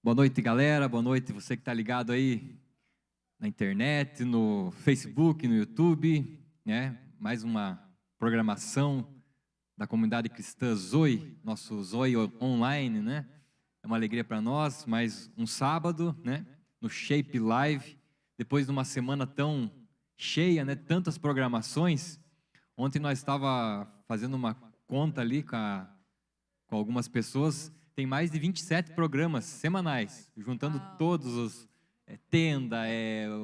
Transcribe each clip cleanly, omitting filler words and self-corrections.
Boa noite, galera. Boa noite, você que está ligado aí na internet, no Facebook, no YouTube, né? Mais uma programação da comunidade cristã Zoe, nosso Zoe online, né? É uma alegria para nós, mais um sábado, né? No Shape Live, depois de uma semana tão cheia, né? Tantas programações. Ontem nós estava fazendo uma conta ali com algumas pessoas, tem mais de 27 programas semanais, juntando todos os tenda,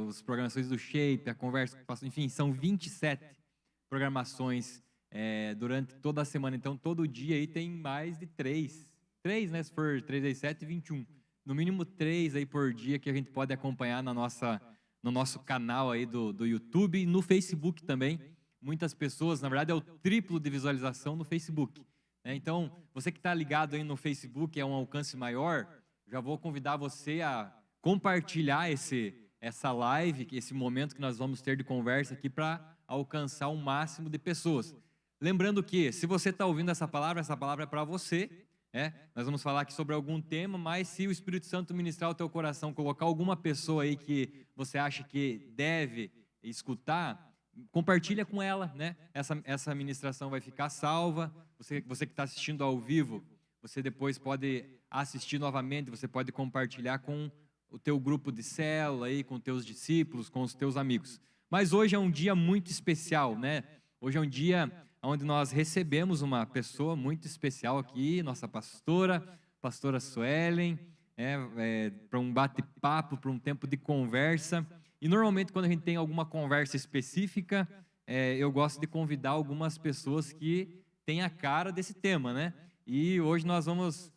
os programações do Shape, a conversa, enfim, são 27 programações durante toda a semana. Então, todo dia aí tem mais de três, né? Se for 3 vezes 7, 21. No mínimo 3 aí por dia que a gente pode acompanhar no nosso canal aí do YouTube e no Facebook também. Muitas pessoas, na verdade, é o triplo de visualização no Facebook. Então, você que está ligado aí no Facebook, é um alcance maior, já vou convidar você a compartilhar essa live, esse momento que nós vamos ter de conversa aqui para alcançar um máximo de pessoas. Lembrando que, se você está ouvindo essa palavra é para você, nós vamos falar aqui sobre algum tema, mas se o Espírito Santo ministrar o teu coração, colocar alguma pessoa aí que você acha que deve escutar, compartilha com ela, né? Essa ministração vai ficar salva. Você que está assistindo ao vivo, você depois pode assistir novamente, você pode compartilhar com o teu grupo de célula aí, com teus discípulos, com os teus amigos. Mas hoje é um dia muito especial, né? Hoje é um dia onde nós recebemos uma pessoa muito especial aqui, nossa pastora Suelen, para um bate-papo, para um tempo de conversa. E normalmente quando a gente tem alguma conversa específica, eu gosto de convidar algumas pessoas que têm a cara desse tema, né? E hoje nós vamos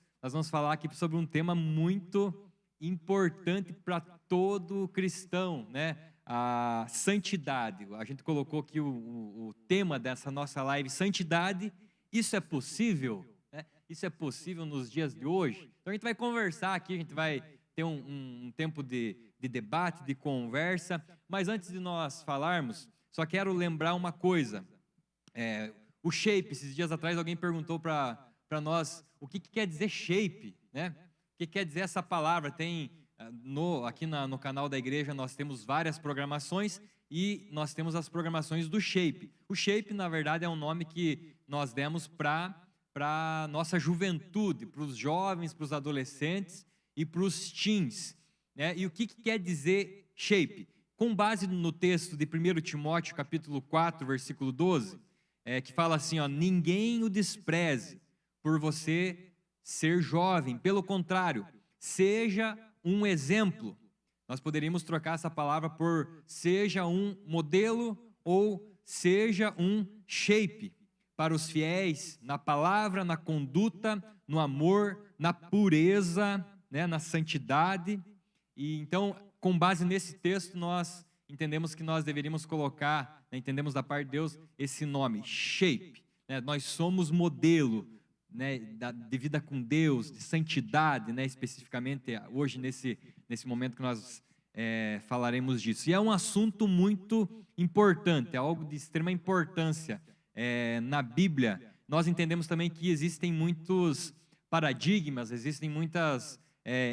falar aqui sobre um tema muito importante para todo cristão, né? A santidade. A gente colocou aqui o tema dessa nossa live, santidade. Isso é possível? Isso é possível nos dias de hoje? Então a gente vai conversar aqui, a gente vai ter um tempo de debate, de conversa. Mas antes de nós falarmos, só quero lembrar uma coisa. O shape, esses dias atrás alguém perguntou para nós o que quer dizer shape, né? O que quer dizer essa palavra? Tem aqui no canal da igreja nós temos várias programações e nós temos as programações do shape. O shape, na verdade, é um nome que nós demos para a nossa juventude, para os jovens, para os adolescentes e para os teens, né? E o que quer dizer shape? Com base no texto de 1 Timóteo, capítulo 4, versículo 12, que fala assim, ó, ninguém o despreze por você ser jovem, pelo contrário, seja um exemplo. Nós poderíamos trocar essa palavra por seja um modelo ou seja um shape para os fiéis na palavra, na conduta, no amor, na pureza, né, na santidade. E então, com base nesse texto, nós entendemos que nós deveríamos colocar, né, entendemos da parte de Deus, esse nome, shape. Né, nós somos modelo, né, de vida com Deus, de santidade, né, especificamente hoje nesse momento que nós falaremos disso. E é um assunto muito importante, é algo de extrema importância. Na Bíblia, nós entendemos também que existem muitos paradigmas, existem muitas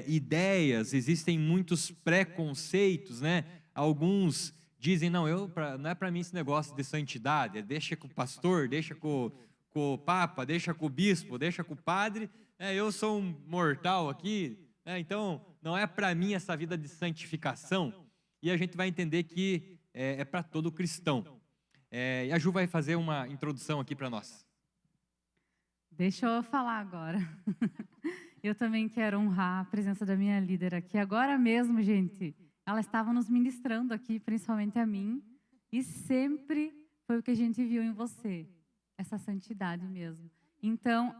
ideias, existem muitos preconceitos, né? Alguns dizem, não é para mim esse negócio de santidade, deixa com o pastor, deixa com o papa, deixa com o bispo, deixa com o padre, eu sou um mortal aqui, então não é para mim essa vida de santificação. E a gente vai entender que é para todo cristão. E a Ju vai fazer uma introdução aqui para nós. Deixa eu falar agora. Eu também quero honrar a presença da minha líder aqui. Agora mesmo, gente, ela estava nos ministrando aqui, principalmente a mim, e sempre foi o que a gente viu em você, essa santidade mesmo. Então,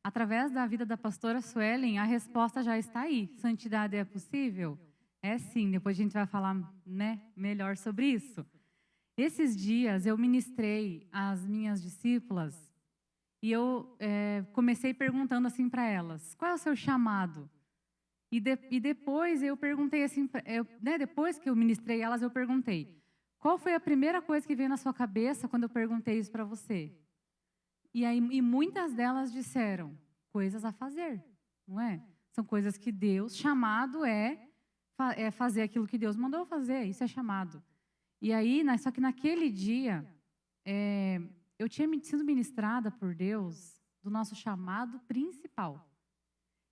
através da vida da pastora Suelen, a resposta já está aí. Santidade é possível? É sim, depois a gente vai falar, né, melhor sobre isso. Esses dias eu ministrei às minhas discípulas e eu comecei perguntando assim para elas, qual é o seu chamado? E depois eu perguntei assim, depois que eu ministrei elas, eu perguntei, qual foi a primeira coisa que veio na sua cabeça quando eu perguntei isso para você? E muitas delas disseram, coisas a fazer, não é? São coisas que Deus, chamado é fazer aquilo que Deus mandou fazer, isso é chamado. E aí, só que naquele dia, eu tinha sido ministrada por Deus do nosso chamado principal,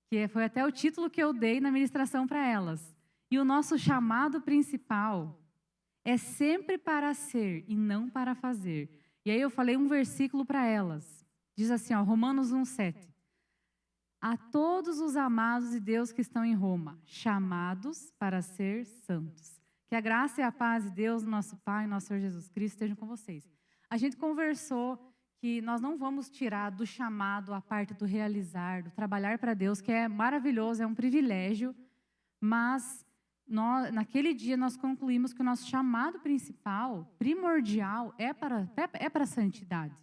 que foi até o título que eu dei na ministração para elas. E o nosso chamado principal é sempre para ser e não para fazer. E aí eu falei um versículo para elas. Diz assim, ó, Romanos 1:7. A todos os amados de Deus que estão em Roma, chamados para ser santos. Que a graça e a paz de Deus, nosso Pai, nosso Senhor Jesus Cristo, estejam com vocês. A gente conversou que nós não vamos tirar do chamado a parte do realizar, do trabalhar para Deus, que é maravilhoso, é um privilégio, mas naquele dia nós concluímos que o nosso chamado principal, primordial, é para a santidade.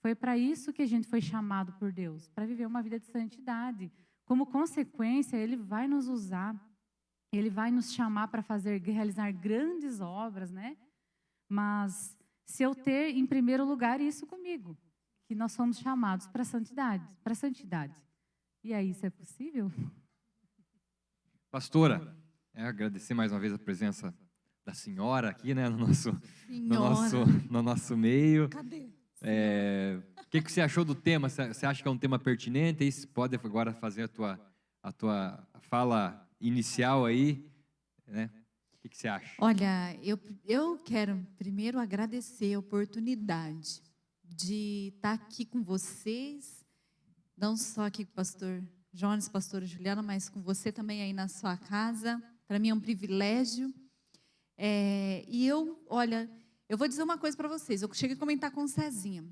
Foi para isso que a gente foi chamado por Deus, para viver uma vida de santidade. Como consequência, Ele vai nos usar, Ele vai nos chamar para realizar grandes obras, né? Mas se eu ter em primeiro lugar isso comigo, que nós somos chamados para a santidade. E aí, isso é possível? Pastora, agradecer mais uma vez a presença da senhora aqui, né, no nosso meio. Cadê? O que você achou do tema? Você acha que é um tema pertinente? Você pode agora fazer a tua fala inicial aí, né? O que você acha? Olha, eu quero primeiro agradecer a oportunidade de estar aqui com vocês, não só aqui com o pastor Jones, pastora Juliana, mas com você também aí na sua casa. Para mim é um privilégio. Olha, eu vou dizer uma coisa para vocês. Eu cheguei a comentar com o Cezinha.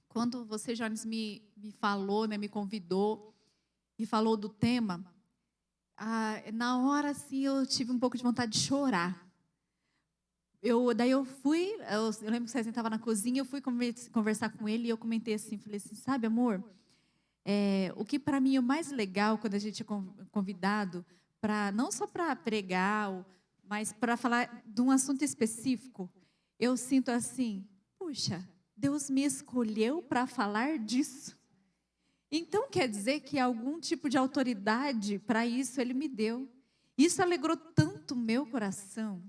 Quando você, Jones, me falou, né, me convidou e falou do tema, na hora, assim, eu tive um pouco de vontade de chorar. Daí eu lembro que o Cezinha estava na cozinha, eu fui conversar com ele e eu comentei assim, falei assim, sabe, amor, o que para mim é o mais legal quando a gente é convidado, não só para pregar, mas para falar de um assunto específico, eu sinto assim, puxa, Deus me escolheu para falar disso. Então, quer dizer que algum tipo de autoridade para isso Ele me deu. Isso alegrou tanto o meu coração.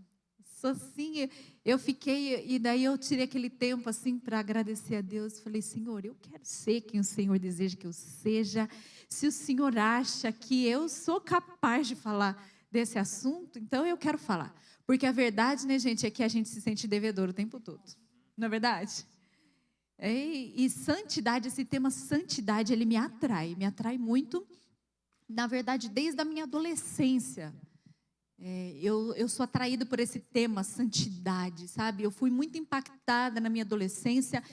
Assim, eu fiquei, e daí eu tirei aquele tempo assim para agradecer a Deus. Falei, Senhor, eu quero ser quem o Senhor deseja que eu seja. Se o Senhor acha que eu sou capaz de falar desse assunto, então eu quero falar. Porque a verdade, né, gente, é que a gente se sente devedor o tempo todo. Não é verdade? E santidade, esse tema santidade, ele me atrai muito. Na verdade, desde a minha adolescência, eu sou atraída por esse tema santidade, sabe? Eu fui muito impactada na minha adolescência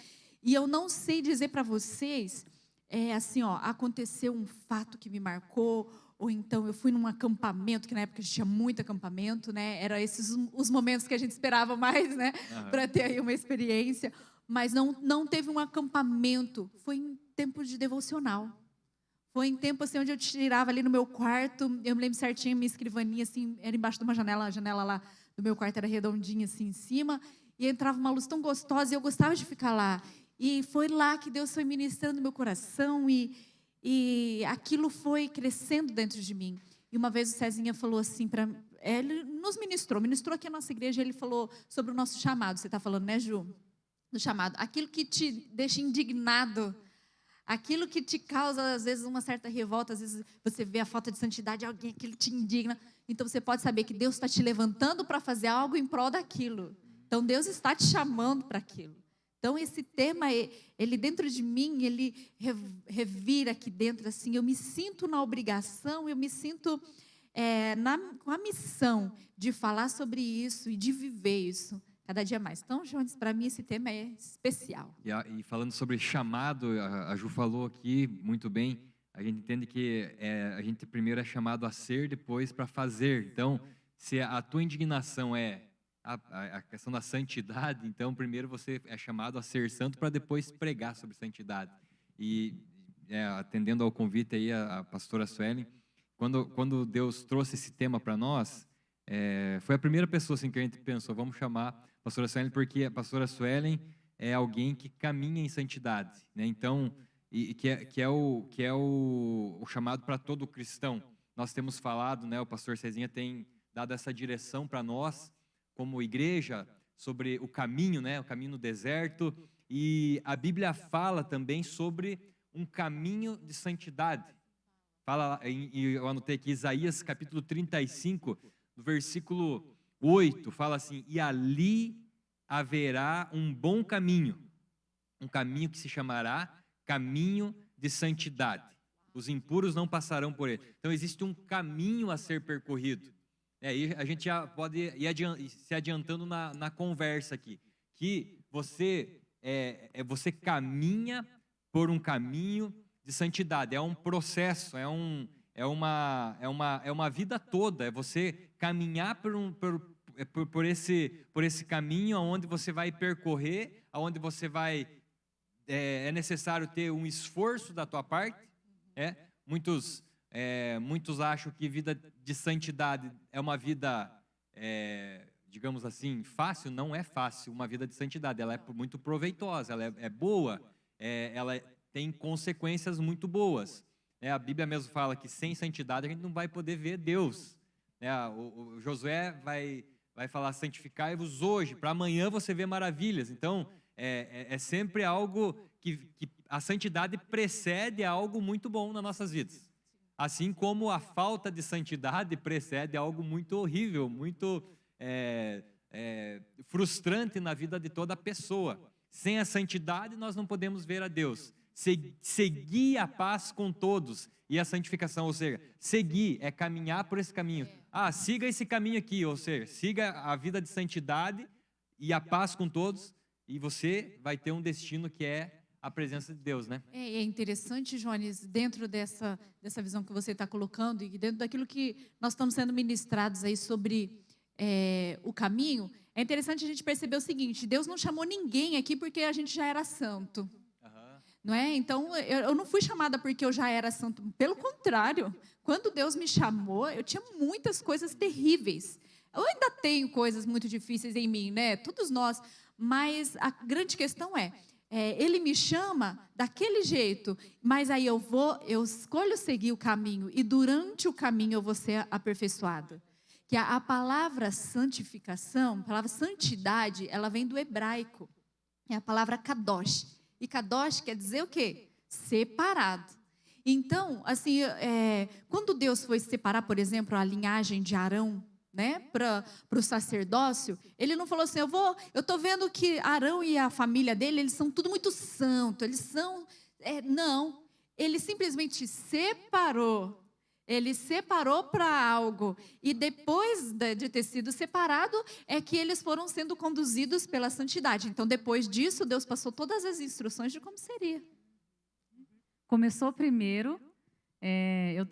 e eu não sei dizer para vocês, assim, ó, aconteceu um fato que me marcou, ou então eu fui num acampamento, que na época a gente tinha muito acampamento, né? Eram esses os momentos que a gente esperava mais, né? Para ter aí uma experiência. Mas não teve um acampamento, foi em tempo de devocional. Foi em tempo assim, onde eu tirava ali no meu quarto, eu me lembro certinho, minha escrivaninha assim, era embaixo de uma janela, a janela lá do meu quarto era redondinha assim em cima, e entrava uma luz tão gostosa e eu gostava de ficar lá. E foi lá que Deus foi ministrando no meu coração e aquilo foi crescendo dentro de mim. E uma vez o Cezinha falou assim ele nos ministrou aqui a nossa igreja, ele falou sobre o nosso chamado. Você está falando, né, Ju? Do chamado, aquilo que te deixa indignado, aquilo que te causa, às vezes, uma certa revolta, às vezes você vê a falta de santidade de alguém, aquilo te indigna, então você pode saber que Deus está te levantando para fazer algo em prol daquilo, então Deus está te chamando para aquilo. Então esse tema, ele dentro de mim, ele revira aqui dentro, assim, eu me sinto na obrigação, eu me sinto com a missão de falar sobre isso e de viver isso cada dia mais. Então, Jones, para mim esse tema é especial. E falando sobre chamado, a Ju falou aqui muito bem, a gente entende que a gente primeiro é chamado a ser, depois para fazer. Então, se a tua indignação é a questão da santidade, então primeiro você é chamado a ser santo para depois pregar sobre santidade. E atendendo ao convite aí, a pastora Suelen, quando Deus trouxe esse tema para nós, foi a primeira pessoa assim, que a gente pensou, vamos chamar a pastora Suelen, porque a pastora Suelen é alguém que caminha em santidade, né? Então, e que é o chamado para todo cristão. Nós temos falado, né, o pastor Cezinha tem dado essa direção para nós, como igreja, sobre o caminho, né, o caminho no deserto, e a Bíblia fala também sobre um caminho de santidade. Fala, e eu anotei aqui, Isaías capítulo 35, no versículo 8, fala assim: e ali haverá um bom caminho, um caminho que se chamará caminho de santidade. Os impuros não passarão por ele. Então existe um caminho a ser percorrido. E a gente já pode ir se adiantando na conversa aqui, que você caminha por um caminho de santidade. É um processo, é uma vida toda. É você caminhar por esse caminho aonde você vai percorrer, aonde você vai é necessário ter um esforço da tua parte. Muitos acham que vida de santidade é uma vida, digamos assim, fácil. Não é fácil uma vida de santidade. Ela é muito proveitosa, ela é boa, ela tem consequências muito boas. A Bíblia mesmo fala que sem santidade a gente não vai poder ver Deus. O Josué vai falar: santificai-vos hoje, para amanhã você ver maravilhas. Então, é sempre algo que a santidade precede algo muito bom nas nossas vidas. Assim como a falta de santidade precede algo muito horrível, muito frustrante na vida de toda pessoa. Sem a santidade nós não podemos ver a Deus. Seguir a paz com todos e a santificação, ou seja, seguir é caminhar por esse caminho. Siga esse caminho aqui, ou seja, siga a vida de santidade e a paz com todos, e você vai ter um destino que é a presença de Deus, né? É interessante, Jones, dentro dessa visão que você está colocando e dentro daquilo que nós estamos sendo ministrados aí sobre o caminho, é interessante a gente perceber o seguinte: Deus não chamou ninguém aqui porque a gente já era santo. Não é? Então, eu não fui chamada porque eu já era santo. Pelo contrário, quando Deus me chamou, eu tinha muitas coisas terríveis. Eu ainda tenho coisas muito difíceis em mim, né? Todos nós. Mas a grande questão Ele me chama daquele jeito, mas aí eu escolho seguir o caminho, e durante o caminho eu vou ser aperfeiçoado. Que a palavra santificação, a palavra santidade, ela vem do hebraico. É a palavra kadosh. E kadosh quer dizer o quê? Separado. Então, assim, quando Deus foi separar, por exemplo, a linhagem de Arão, né, para o sacerdócio, ele não falou assim: eu estou vendo que Arão e a família dele, eles são tudo muito santo, eles são... não, ele simplesmente separou. Ele separou para algo, e depois de ter sido separado, é que eles foram sendo conduzidos pela santidade. Então, depois disso, Deus passou todas as instruções de como seria. Começou primeiro,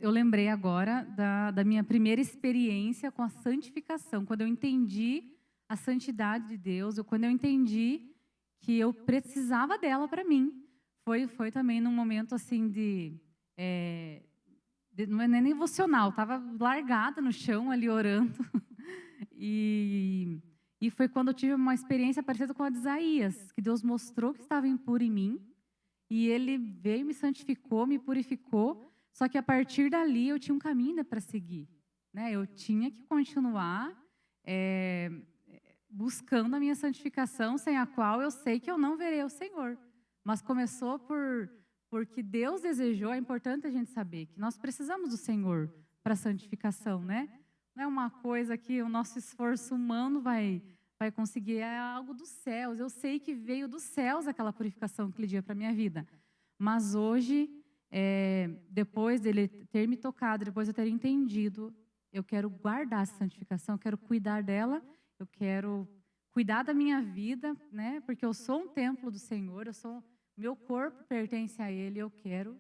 eu lembrei agora da minha primeira experiência com a santificação, quando eu entendi a santidade de Deus, quando eu entendi que eu precisava dela para mim. Foi também num momento assim não é nem devocional, estava largada no chão ali orando. E foi quando eu tive uma experiência parecida com a de Isaías, que Deus mostrou que estava impuro em mim, e Ele veio, me santificou, me purificou, só que a partir dali eu tinha um caminho ainda para seguir, né? Eu tinha que continuar buscando a minha santificação, sem a qual eu sei que eu não verei o Senhor. Mas começou porque Deus desejou. É importante a gente saber que nós precisamos do Senhor para a santificação, né? Não é uma coisa que o nosso esforço humano vai conseguir, é algo dos céus. Eu sei que veio dos céus aquela purificação que Ele deu para a minha vida. Mas hoje, depois dele ter me tocado, depois de eu ter entendido, eu quero guardar essa santificação, eu quero cuidar dela, eu quero cuidar da minha vida, né? Porque eu sou um templo do Senhor, meu corpo pertence a Ele, eu quero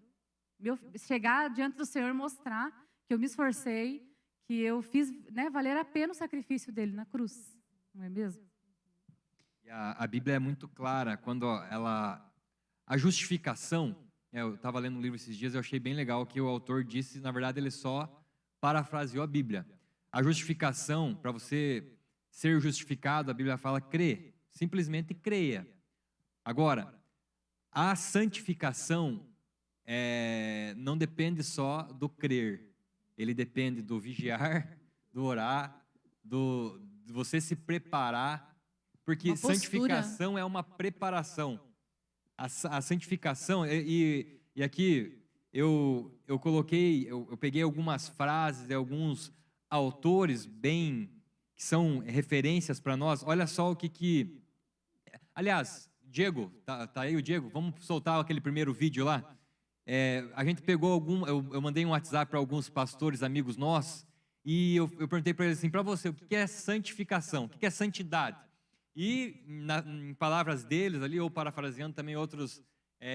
chegar diante do Senhor e mostrar que eu me esforcei, que eu fiz, né, valer a pena o sacrifício dele na cruz, não é mesmo? A Bíblia é muito clara quando a justificação, eu estava lendo um livro esses dias, eu achei bem legal que o autor disse, na verdade ele só parafraseou a Bíblia. A justificação, para você ser justificado, a Bíblia fala crê, simplesmente creia. Agora, a santificação não depende só do crer. Ele depende do vigiar, do orar, de você se preparar, porque santificação é uma preparação. A santificação, e aqui eu peguei algumas frases de alguns autores que são referências para nós. Olha só o que... Aliás, Diego, tá aí o Diego? Vamos soltar aquele primeiro vídeo lá? A gente pegou eu mandei um WhatsApp para alguns pastores, amigos nossos, e eu perguntei para eles assim, para você, o que é santificação? O que é santidade? E em palavras deles ali, ou parafraseando também outros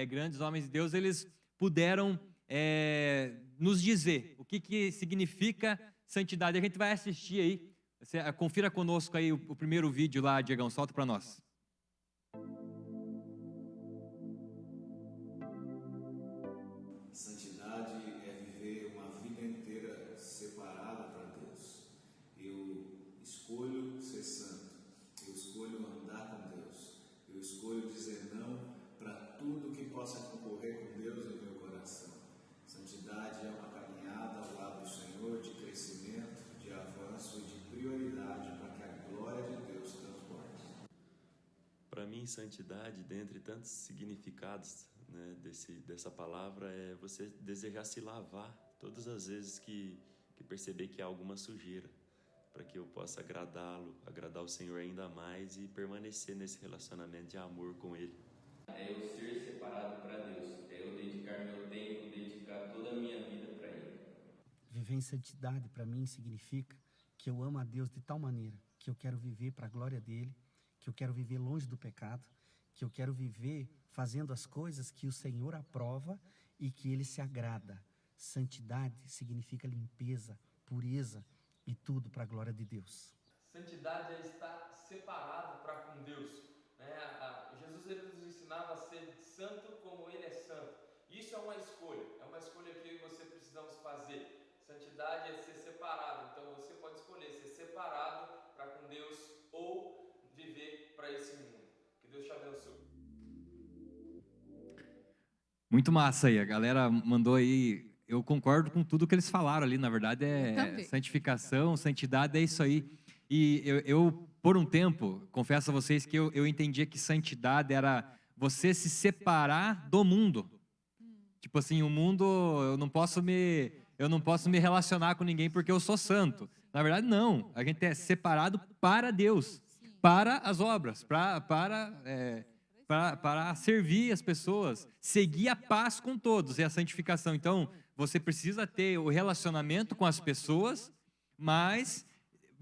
grandes homens de Deus, eles puderam nos dizer o que significa santidade. A gente vai assistir aí, confira conosco aí o primeiro vídeo lá, Diegão, solta para nós. Santidade é viver uma vida inteira separada para Deus. Eu escolho ser santo, eu escolho andar com Deus, eu escolho dizer não para tudo que possa concorrer com Deus no meu coração. Santidade é uma caminhada ao lado do Senhor de crescimento, de avanço e de prioridade para que a glória de Deus transborde. Para mim, santidade, dentre tantos significados, né, dessa palavra, é você desejar se lavar todas as vezes que perceber que há alguma sujeira, para que eu possa agradá-lo, agradar o Senhor ainda mais e permanecer nesse relacionamento de amor com Ele. É eu ser separado para Deus, é eu dedicar meu tempo, dedicar toda a minha vida para Ele. Viver em santidade para mim significa que eu amo a Deus de tal maneira que eu quero viver para a glória dEle, que eu quero viver longe do pecado, que eu quero viver fazendo as coisas que o Senhor aprova e que Ele se agrada. Santidade significa limpeza, pureza e tudo para a glória de Deus. Santidade é estar separado para com Deus. Jesus ele nos ensinava a ser santo como Ele é santo. Isso é uma escolha que eu e você precisamos fazer. Santidade é ser separado, então você pode escolher ser separado para com Deus ou viver para esse mundo. Que Deus te abençoe. Muito massa aí, a galera mandou aí, eu concordo com tudo que eles falaram ali, na verdade santificação, santidade, é isso aí. E eu por um tempo, confesso a vocês que eu entendia que santidade era você se separar do mundo. Tipo assim, o mundo, eu não posso me relacionar com ninguém porque eu sou santo. Na verdade, não, a gente é separado para Deus, para as obras, para servir as pessoas, seguir a paz com todos, é a santificação. Então, você precisa ter o relacionamento com as pessoas, mas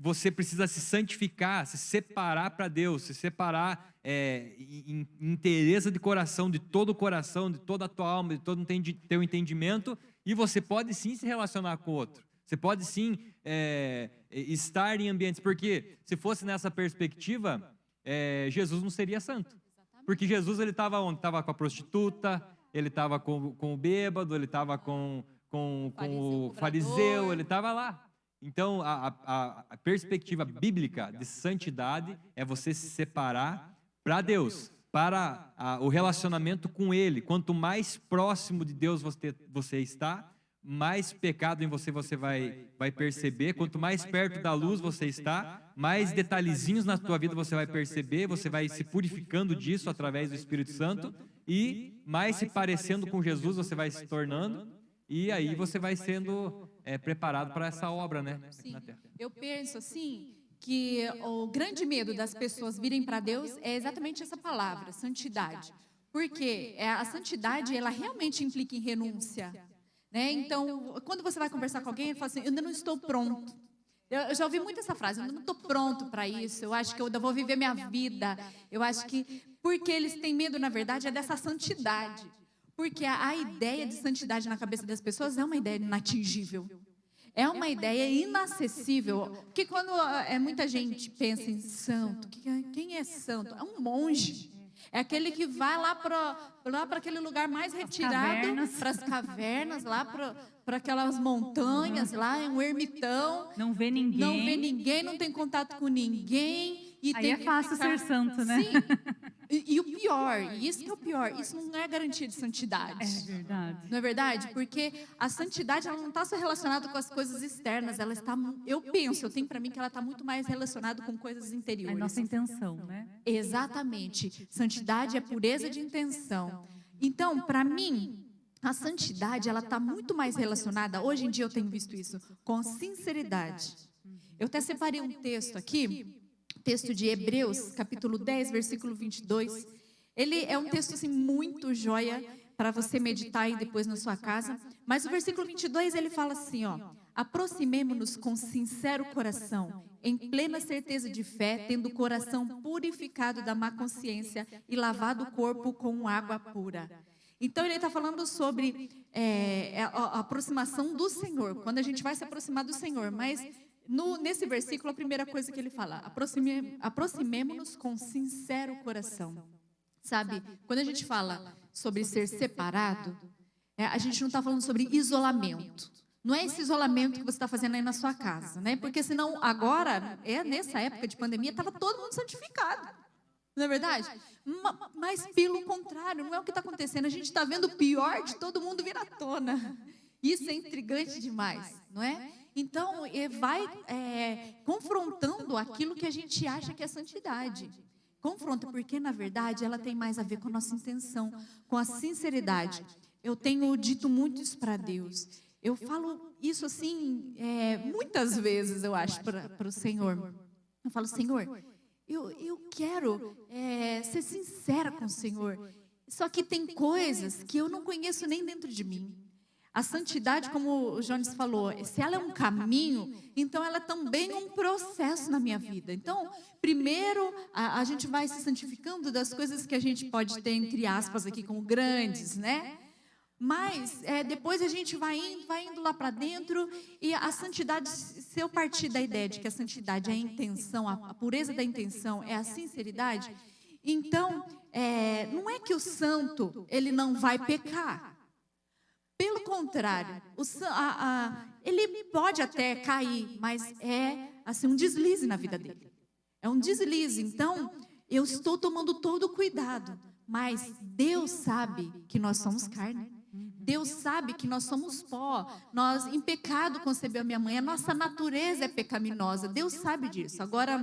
você precisa se santificar, se separar para Deus, se separar em inteireza de coração, de todo o coração, de toda a tua alma, de todo o teu entendimento, e você pode sim se relacionar com o outro. Você pode sim estar em ambientes, porque se fosse nessa perspectiva, Jesus não seria santo. Porque Jesus, ele estava onde? Estava com a prostituta, ele estava com o bêbado, ele estava com o fariseu, ele estava lá. Então, a perspectiva bíblica de santidade é você se separar para Deus, para o relacionamento com Ele. Quanto mais próximo de Deus você está, mais pecado em você vai perceber. Quanto mais perto da luz você está, mais detalhezinhos na tua vida você vai perceber, você vai se purificando disso através do Espírito Santo e mais se parecendo com Jesus você vai se tornando e aí você vai sendo preparado para essa obra, né? Aqui na terra. Eu penso assim que o grande medo das pessoas virem para Deus é exatamente essa palavra, santidade. Porque a santidade, ela realmente implica em renúncia. Né? Então, quando você vai conversar com alguém, ele fala assim, eu ainda não estou pronto. Eu já ouvi muito essa frase, eu ainda não estou pronto para isso, eu acho que eu ainda vou viver minha vida. Eu acho que, porque eles têm medo, na verdade, é dessa santidade. Porque a ideia de santidade na cabeça das pessoas é uma ideia inatingível. É uma ideia inacessível. Porque quando muita gente pensa em santo, quem é santo? É um monge. É aquele que vai lá para aquele lugar mais retirado, para as cavernas, lá para aquelas montanhas, lá em um ermitão. Não vê ninguém. Não vê ninguém, não tem contato com ninguém. E aí é fácil ser santo, né? Sim. E o pior, e isso que é o pior, isso não é garantia de santidade. É verdade. Não é verdade? Porque a santidade ela não está só relacionada com as coisas externas, ela está, eu tenho para mim que ela está muito mais relacionada com coisas É interiores. nossa intenção, né? Exatamente. Santidade é pureza de intenção. Então, para mim, a santidade ela está muito mais relacionada, hoje em dia eu tenho visto isso, com sinceridade. Eu até separei um texto aqui, texto de Hebreus, capítulo 10, versículo 22. Ele é um texto assim, muito joia para você meditar aí depois na sua casa. Mas o versículo 22 ele fala assim, ó: aproximemo-nos com sincero coração, em plena certeza de fé, tendo o coração purificado da má consciência e lavado o corpo com água pura. Então ele está falando sobre a aproximação do Senhor, quando a gente vai se aproximar do Senhor, mas nesse versículo, a primeira coisa que ele fala, aproximemo-nos com sincero coração. Sabe, quando a gente fala sobre ser separado, a gente não está falando sobre isolamento. Não é esse isolamento que você está fazendo aí na sua casa, né? Porque senão agora, nessa época de pandemia, estava todo mundo santificado. Não é verdade? Mas pelo contrário, não é o que está acontecendo. A gente está vendo o pior de todo mundo vir à tona. Isso é intrigante demais, não é? Então, vai confrontando aquilo que a gente acha que é santidade. Confronta, porque, na verdade, ela tem mais a ver com a nossa intenção, com a sinceridade. Eu tenho dito muito isso para Deus. Eu falo isso, assim, muitas vezes, eu acho, para o Senhor. Eu falo, Senhor, eu quero ser sincera com o Senhor. Só que tem coisas que eu não conheço nem dentro de mim. A santidade, como o Jones falou, se ela é um caminho, então ela também é um processo na minha vida. Então, primeiro, a gente vai se santificando das coisas que a gente pode ter, entre aspas, aqui como grandes, né? Mas depois a gente vai indo lá para dentro, e a santidade, se eu partir da ideia de que a santidade é a intenção, a pureza da intenção é a sinceridade, então, não é que o santo ele não vai pecar. Pelo contrário, ele pode até cair, mas é assim, um deslize na vida dele. É um deslize. Então, eu estou tomando todo o cuidado, mas Deus sabe que nós somos carne. Deus sabe que nós somos pó. Nós, em pecado, concebeu a minha mãe. A nossa natureza é pecaminosa. Deus sabe disso. Agora,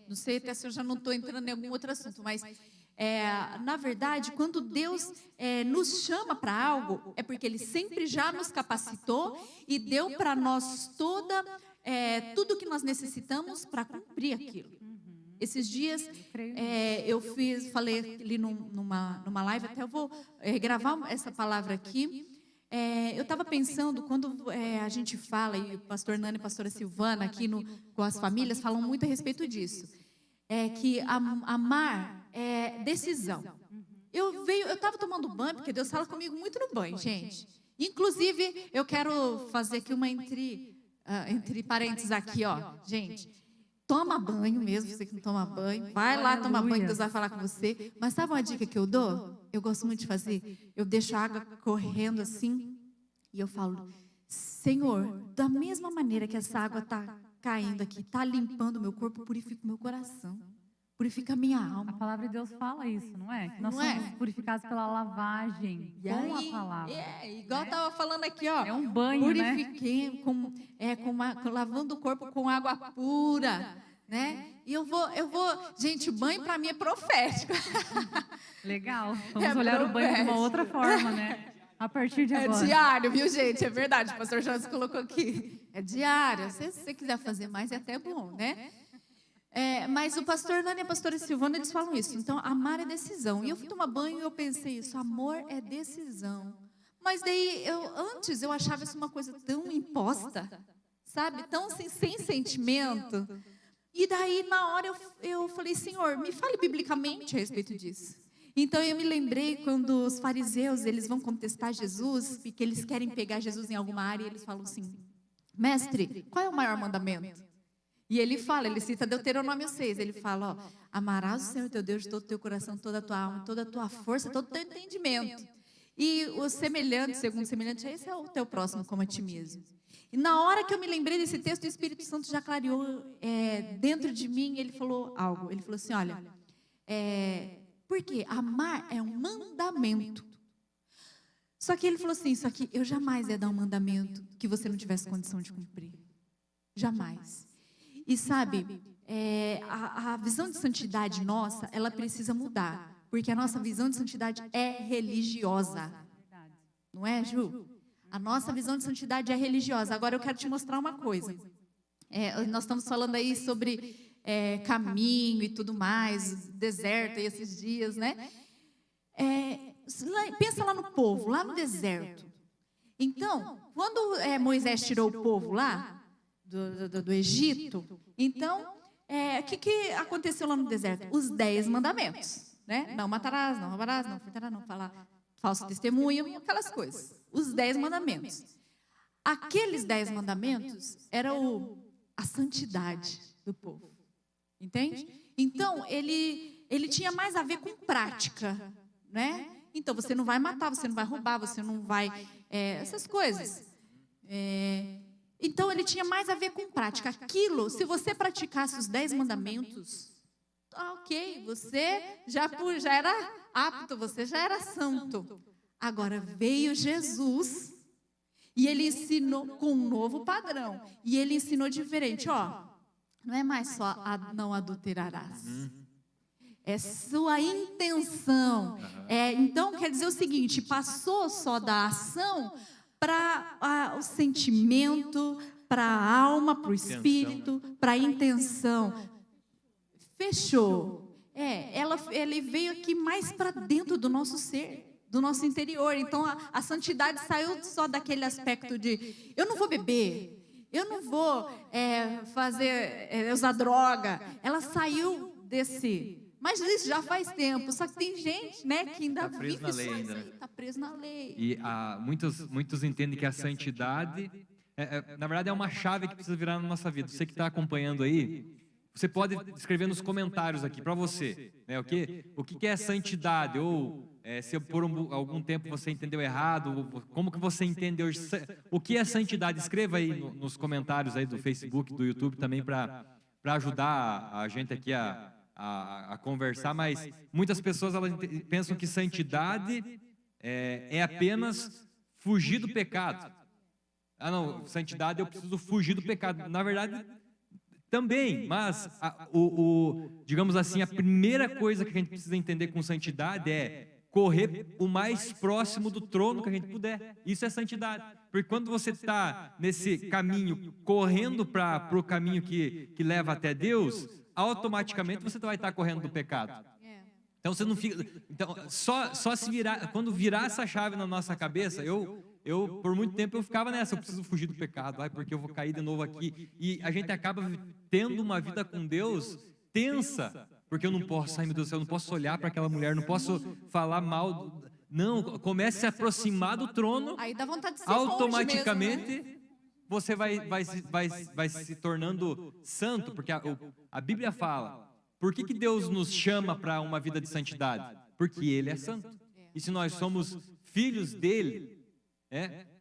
não sei até se eu já não estou entrando em algum outro assunto, mas... na verdade, quando Deus nos chama para algo, é porque Ele sempre já nos capacitou e deu para nós tudo que nós necessitamos para cumprir aquilo. Esses dias, falei ali numa live, até eu vou gravar essa palavra aqui. Eu estava pensando, quando a gente fala, e o pastor Nani e a pastora Silvana, aqui com as famílias, falam muito a respeito disso. Que amar é decisão. Eu estava tomando banho, porque Deus fala comigo muito no banho, gente. Inclusive, eu quero fazer aqui uma entre parênteses aqui, ó. Gente, toma banho mesmo, você que não toma banho. Vai lá tomar banho, Deus vai falar com você. Mas sabe uma dica que eu dou? Eu gosto muito de fazer. Eu deixo a água correndo assim, e eu falo, Senhor, da mesma maneira que essa água está caindo aqui, está limpando o meu corpo, purifica o meu coração, purifica a minha alma. A palavra de Deus fala isso, não é? Que nós Não somos purificados pela lavagem com a palavra. Igual eu estava falando aqui, ó. É um banho, purifiquei, lavando o corpo com água pura, né? E eu vou, gente, o banho para mim é profético. Legal. Vamos olhar o banho de uma outra forma, né? A partir de agora. É diário, viu, gente? É verdade, o pastor Jones colocou aqui. É diário. Se você quiser fazer mais, é até bom, né? Mas o pastor Nani e a pastora Silvana, eles falam isso. Então, amar é decisão. E eu fui tomar banho e eu pensei isso. Amor é decisão. Mas daí, antes, eu achava isso uma coisa tão imposta, sabe? Tão assim, sem sentimento. E daí, na hora, eu falei, Senhor, me fale biblicamente a respeito disso. Então, eu me lembrei quando os fariseus, eles vão contestar Jesus, porque eles querem pegar Jesus em alguma área, e eles falam assim, mestre, qual é o maior mandamento? E ele cita Deuteronômio 6, ele fala, ó, amarás o Senhor teu Deus de todo o teu coração, toda a tua alma, toda a tua força, todo o teu entendimento. E o semelhante, segundo semelhante, esse é o teu próximo como a ti mesmo. E na hora que eu me lembrei desse texto, o Espírito Santo já clareou dentro de mim, ele falou algo. Ele falou assim, olha, Por quê? Amar é um mandamento. Só que ele falou assim, isso aqui, eu jamais ia dar um mandamento que você não tivesse condição de cumprir. Jamais. E sabe, a visão de santidade nossa, ela precisa mudar. Porque a nossa visão de santidade é religiosa. Não é, Ju? A nossa visão de santidade é religiosa. Agora eu quero te mostrar uma coisa. Nós estamos falando aí sobre caminho e tudo mais, deserto e esses dias, né? Pensa lá no povo, lá no deserto. Então, quando Moisés tirou o povo lá do Egito, então, o que aconteceu lá no deserto? Os 10 mandamentos. Né? Não matarás, não roubarás, não furtarás, não falar falso testemunho, aquelas coisas. Os 10 mandamentos. Aqueles 10 mandamentos eram a santidade do povo. Entende? Então, ele tinha mais a ver com prática. Né? Então, você não vai matar, você não vai roubar, você não vai... essas coisas. Então, ele tinha mais a ver com prática. Aquilo, se você praticasse os 10 mandamentos... ok, você já era apto, você já era santo. Agora veio Jesus e ele ensinou com um novo padrão. E ele ensinou diferente, não é mais só não adulterarás. É sua intenção. Então, quer dizer o seguinte, passou só da ação para o sentimento, para a alma, para o espírito, para a intenção. Fechou. Ele veio aqui mais para dentro do nosso ser, do nosso interior. Então, a santidade saiu só daquele aspecto de eu não vou beber, eu não vou usar droga. Ela saiu desse... Mas isso já faz tempo. Só que tem gente, né, que ainda vive só isso aí, está preso na lei. E muitos entendem que a santidade, na verdade, é uma chave que precisa virar na nossa vida. Você que está acompanhando aí... Você pode escrever nos comentários aqui para você, né, o que é santidade, ou se por algum tempo você entendeu errado, como que você entende hoje, o que é santidade? Escreva aí nos comentários aí do Facebook, do YouTube também, para ajudar a gente aqui a conversar, mas muitas pessoas elas pensam que santidade é apenas fugir do pecado. Não, santidade eu preciso fugir do pecado. Na verdade... também, mas, digamos assim, a primeira coisa que a gente precisa entender com santidade é correr o mais próximo do trono que a gente puder. Isso é santidade. Porque quando você está nesse caminho, correndo para o caminho que leva até Deus, automaticamente você vai estar correndo do pecado. Então, você não fica... Então, só se virar... Quando virar essa chave na nossa cabeça, por muito tempo, eu ficava nessa, eu preciso fugir do pecado, porque eu vou cair de novo aqui. E a gente acaba tendo uma vida com Deus tensa, porque eu não posso, meu Deus do céu, eu não posso olhar para aquela mulher, não posso falar mal. Não, comece a se aproximar do trono, aí dá vontade de ser automaticamente mesmo, né? você vai se tornando santo, porque a Bíblia fala, por que Deus nos chama para uma vida de santidade? Porque Ele é santo. E se nós somos filhos dEle,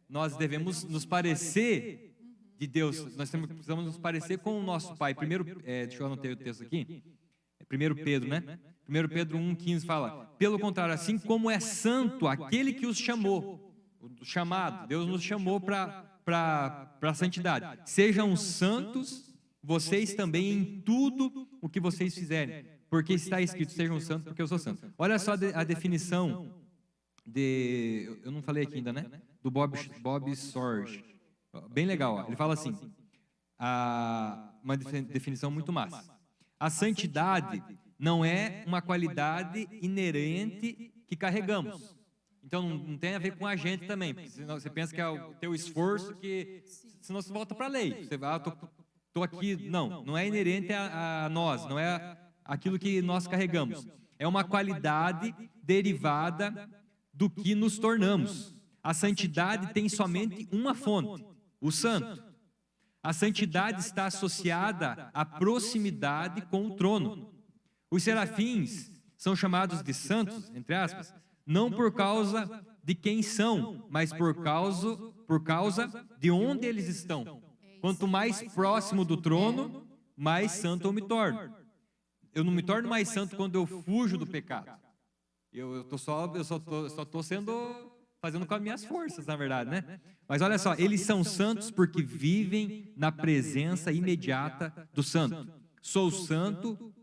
nós devemos nos parecer de Deus, nós precisamos nos parecer com o nosso Pai. Deixa eu anotar o texto aqui, 1 Pedro, né? 1 Pedro 1,15 fala, pelo contrário, assim como é santo aquele que os chamou, o chamado, Deus nos chamou para a santidade. Sejam santos vocês também em tudo o que vocês fizerem, porque está escrito, sejam santos porque eu sou santo. Olha só a definição eu não falei aqui ainda, né? Do Bob Sorge. Bem legal, ele fala assim, uma definição muito massa. A santidade não é uma qualidade inerente que carregamos. Então, não tem a ver com a gente também, porque senão você pensa que é o teu esforço, que senão você volta para a lei. Você vai, estou aqui. Não é inerente a nós, não é aquilo que nós carregamos. É uma qualidade derivada do que nos tornamos. A santidade tem somente uma fonte, o santo. A santidade está associada à proximidade com o trono. Os serafins são chamados de santos, entre aspas, não por causa de quem são, mas por causa de onde eles estão. Quanto mais próximo do trono, mais santo eu me torno. eu não me torno mais santo quando eu fujo do pecado. Eu só estou fazendo com as minhas forças, na verdade, né? Mas olha só, eles são santos porque vivem na presença imediata do santo. Sou santo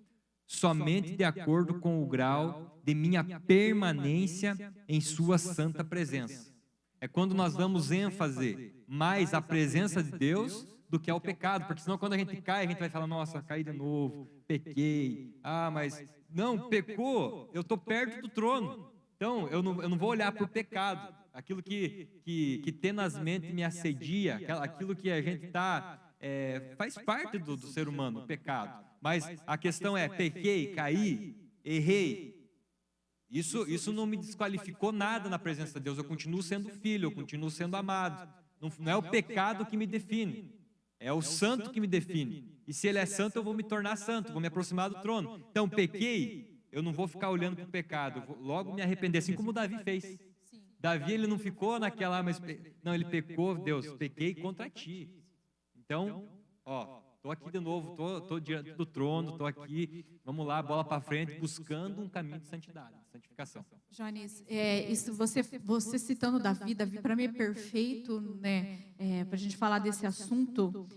somente de acordo com o grau de minha permanência em sua santa presença. É quando nós damos ênfase mais à presença de Deus do que ao pecado, porque senão quando a gente cai, a gente vai falar, nossa, caí de novo, pequei, mas não, pecou, eu estou perto do trono, então eu não vou olhar para o pecado, aquilo que tenazmente me assedia, aquilo que a gente faz parte do ser humano, o pecado, mas a questão é, pequei, caí, errei, isso não me desqualificou nada na presença de Deus, eu continuo sendo filho, eu continuo sendo amado, não é o pecado que me define, é o santo que me define. E se ele é santo, eu vou me tornar santo, vou me aproximar do trono. Então, pequei, eu não vou ficar olhando para o pecado, eu vou logo me arrepender, assim como Davi fez. Davi, ele não ficou naquela, não, ele pecou, Deus, pequei contra ti. Então, estou aqui de novo, estou diante do trono, estou aqui, vamos lá, bola para frente, buscando um caminho de santidade, de santificação. Jones, isso você citando Davi para mim é perfeito, né, para a gente falar desse assunto,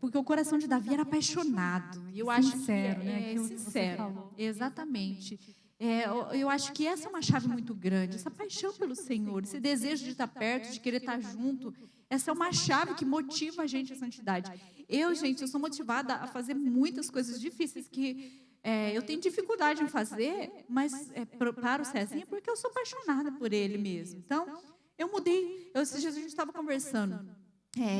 porque o coração de Davi era apaixonado. Eu acho sincero, que né? Sincero, exatamente. Eu acho que essa é uma chave muito grande, essa paixão pelo Senhor, esse desejo de estar perto, de querer estar junto, essa é uma chave que motiva a gente à santidade. Eu sou motivada a fazer muitas coisas difíceis que eu tenho dificuldade em fazer, mas para o Cezinha, porque eu sou apaixonada por ele mesmo. Então, eu mudei. Esses dias a gente estava conversando.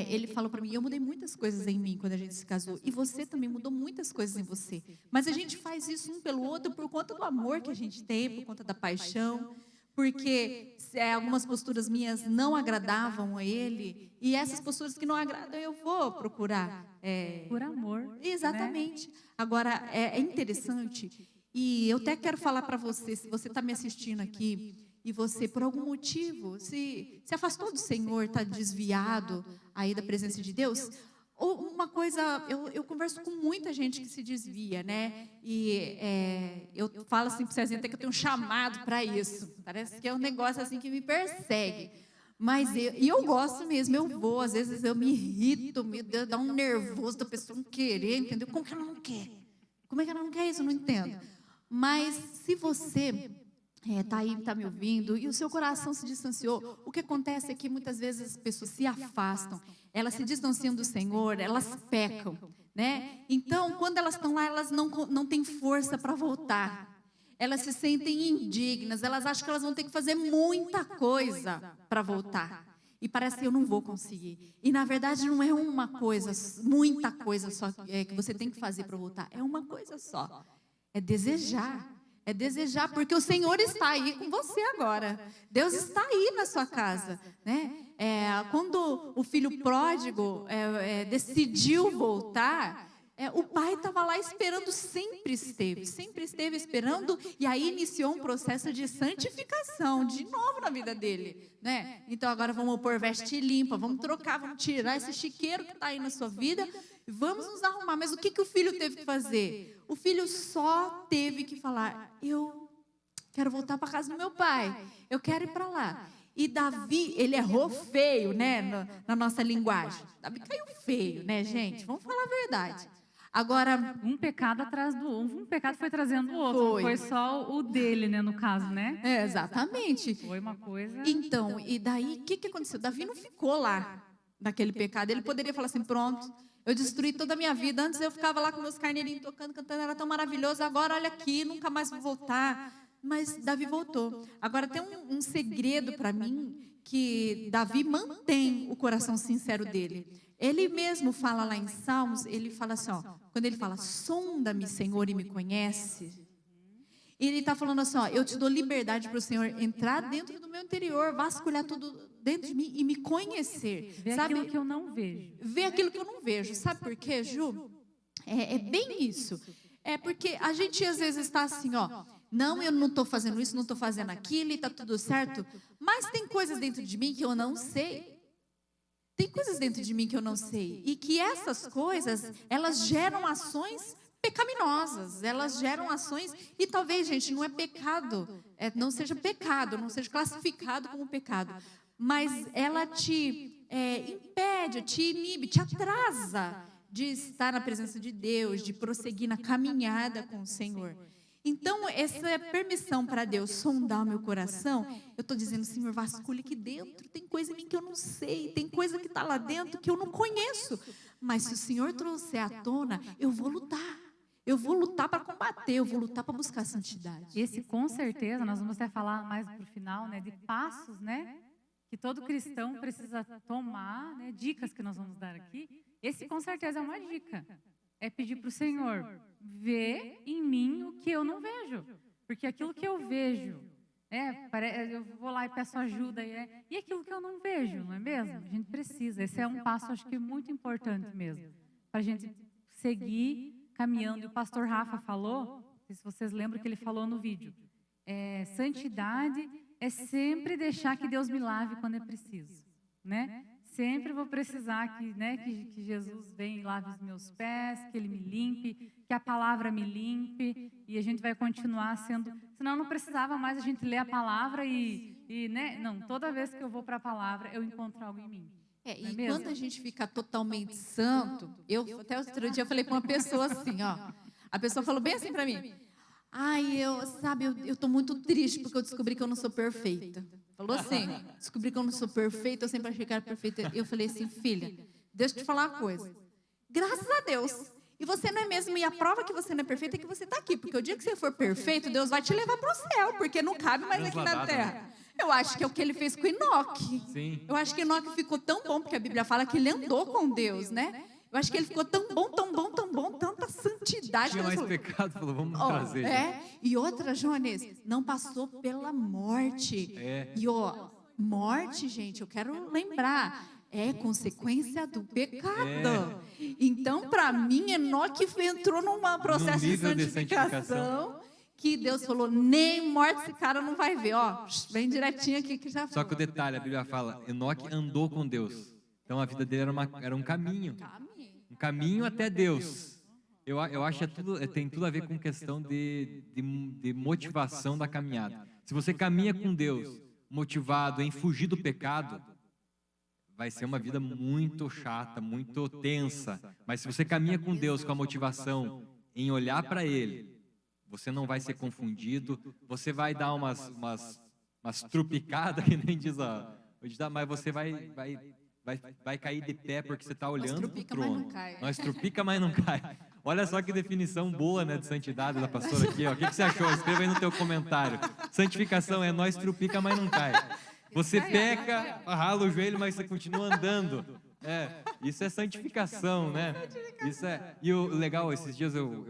Ele falou para mim, eu mudei muitas coisas em mim quando a gente se casou, e você também mudou muitas coisas em você. Mas a gente faz isso um pelo outro por conta do amor que a gente tem, por conta da paixão, porque algumas posturas minhas não agradavam a ele, e essas posturas que não agradam eu vou procurar. Por amor. Exatamente. Né? Agora, é interessante, e eu até quero falar para você, se você está me assistindo aqui, e você, por algum motivo, se afastou do Senhor, está desviado aí da presença de Deus, ou uma coisa, eu converso com muita gente que se desvia, né? E eu falo assim para vocês, até que eu tenho um chamado para isso. Parece que é um negócio assim que me persegue. Mas eu gosto mesmo, eu vou, às vezes eu me irrito, me dá um nervoso da pessoa não querer, entendeu? Como que ela não quer? Como é que ela não quer isso? Eu não entendo. Mas se você está aí, está me ouvindo, e o seu coração se distanciou, o que acontece é que muitas vezes as pessoas se afastam, elas se distanciam do Senhor, elas pecam, né? Então, quando elas estão lá, elas não têm força para voltar, elas se sentem indignas, elas acham que elas vão ter que fazer muita coisa para voltar, e parece que eu não vou conseguir, e na verdade não é uma coisa, muita coisa só que você tem que fazer para voltar, é uma coisa só, é desejar. É desejar, porque o Senhor está aí com você agora. Deus está aí na sua casa, né? Quando o filho pródigo decidiu voltar, o pai estava lá esperando, sempre esteve esperando, e aí iniciou um processo de santificação, de novo na vida dele, né? Então agora vamos pôr veste limpa, vamos trocar, vamos tirar esse chiqueiro que está aí na sua vida, vamos nos arrumar. Mas o que o filho teve que fazer? O filho só teve que falar, eu quero voltar para a casa do meu pai, eu quero ir para lá. E Davi, ele errou feio, né, na nossa linguagem. Davi caiu feio, né, gente? Vamos falar a verdade. Agora, um pecado atrás do outro, um pecado foi trazendo o outro, foi só o dele, né, no caso, né? Exatamente. Foi uma coisa... Então, e daí, o que aconteceu? Davi não ficou lá naquele pecado, ele poderia falar assim, pronto, eu destruí toda a minha vida, antes eu ficava lá com meus carneirinhos tocando, cantando, era tão maravilhoso, agora olha aqui, nunca mais vou voltar. Mas Davi voltou. Agora tem um segredo para mim, que Davi mantém o coração sincero dele. Ele mesmo fala lá em Salmos, ele fala assim, quando ele fala, sonda-me, Senhor, e me conhece. Ele está falando assim, eu te dou liberdade para o Senhor entrar dentro do meu interior, vasculhar tudo dentro de mim e me conhecer. Ver aquilo que eu não vejo. Ver aquilo que eu não vejo. Sabe por quê, Ju? É bem isso. É porque a gente às vezes está assim, não, eu não estou fazendo isso, não estou fazendo aquilo, e está tudo certo. Mas tem coisas dentro de mim que eu não sei. Tem coisas dentro de mim que eu não sei. E que essas coisas, elas geram ações pecaminosas, elas geram ações, e talvez, gente, não é pecado, não seja pecado, não seja classificado como pecado, mas ela te impede, te inibe, te atrasa de estar na presença de Deus, de prosseguir na caminhada com o Senhor. Então, essa é permissão para Deus sondar o meu coração. Eu estou dizendo, Senhor, vasculhe aqui dentro. Tem coisa em mim que eu não sei, tem coisa que está lá dentro que eu não conheço. Mas se o Senhor trouxer à tona, eu vou lutar. Eu vou lutar para combater, eu vou lutar para buscar a santidade. Esse, com certeza, nós vamos até falar mais para o final, né, de passos, né, que todo cristão precisa tomar, né, dicas que nós vamos dar aqui. Esse, com certeza, é uma dica. É pedir para o Senhor, vê em mim o que eu não vejo. Porque aquilo que eu vejo, eu vou lá e peço ajuda, e aquilo que eu não vejo, não é mesmo? A gente precisa. Esse é um passo, acho que, muito importante mesmo, para a gente seguir caminhando. E o pastor Rafa falou, não sei se vocês lembram que ele falou no vídeo, santidade é sempre deixar que Deus me lave quando é preciso, né? Sempre vou precisar que Jesus venha e lave os meus pés, que Ele me limpe, que a palavra me limpe, e a gente vai continuar sendo... Senão não precisava mais a gente ler a palavra né? Não, toda vez que eu vou para a palavra, eu encontro algo em mim. E quando a gente fica totalmente santo, até outro dia eu falei com uma pessoa assim, ó, a pessoa falou bem assim para mim, eu estou muito triste porque eu descobri que eu não sou perfeita. Falou assim, descobri que eu não sou perfeita, eu sempre achei que era perfeita. Eu falei assim, filha, deixa eu te falar uma coisa. Graças a Deus. E você não é mesmo, e a prova que você não é perfeita é que você está aqui. Porque o dia que você for perfeito, Deus vai te levar para o céu, porque não cabe mais aqui na terra. Eu acho que é o que ele fez com Enoque. Sim. Eu acho que Enoque ficou tão bom, porque a Bíblia fala que ele andou com Deus, né? Eu acho que ele ficou tão bom, tão bom, tão bom, tanta santidade. Tinha mais pecado, falou, vamos trazer. E outra, Jones, não passou pela morte. E morte, gente, eu quero lembrar, é consequência do pecado. Então, para mim, Enoque entrou num processo de santificação que Deus falou, nem morte esse cara não vai ver. Vem direitinho aqui que já foi. Só que o detalhe, a Bíblia fala, Enoque andou com Deus. Então, a vida dele era um caminho. Um caminho até Deus. Eu acho que tem tudo a ver com questão de motivação da caminhada. Se você caminha com Deus, motivado em fugir do pecado, vai ser uma vida muito chata, muito tensa. Mas se você caminha com Deus com a motivação em olhar para Ele, você não vai ser confundido, você vai dar umas trupicadas, que nem diz mas você vai cair de pé porque você está olhando para o trono. Nós trupica, mas não cai. Olha só que definição boa, né, de santidade da pastora aqui. Ó. O que você achou? Escreva aí no teu comentário. Santificação é nós trupica, mas não cai. Você peca, rala o joelho, mas você continua andando. Isso é santificação, né? E o legal, esses dias eu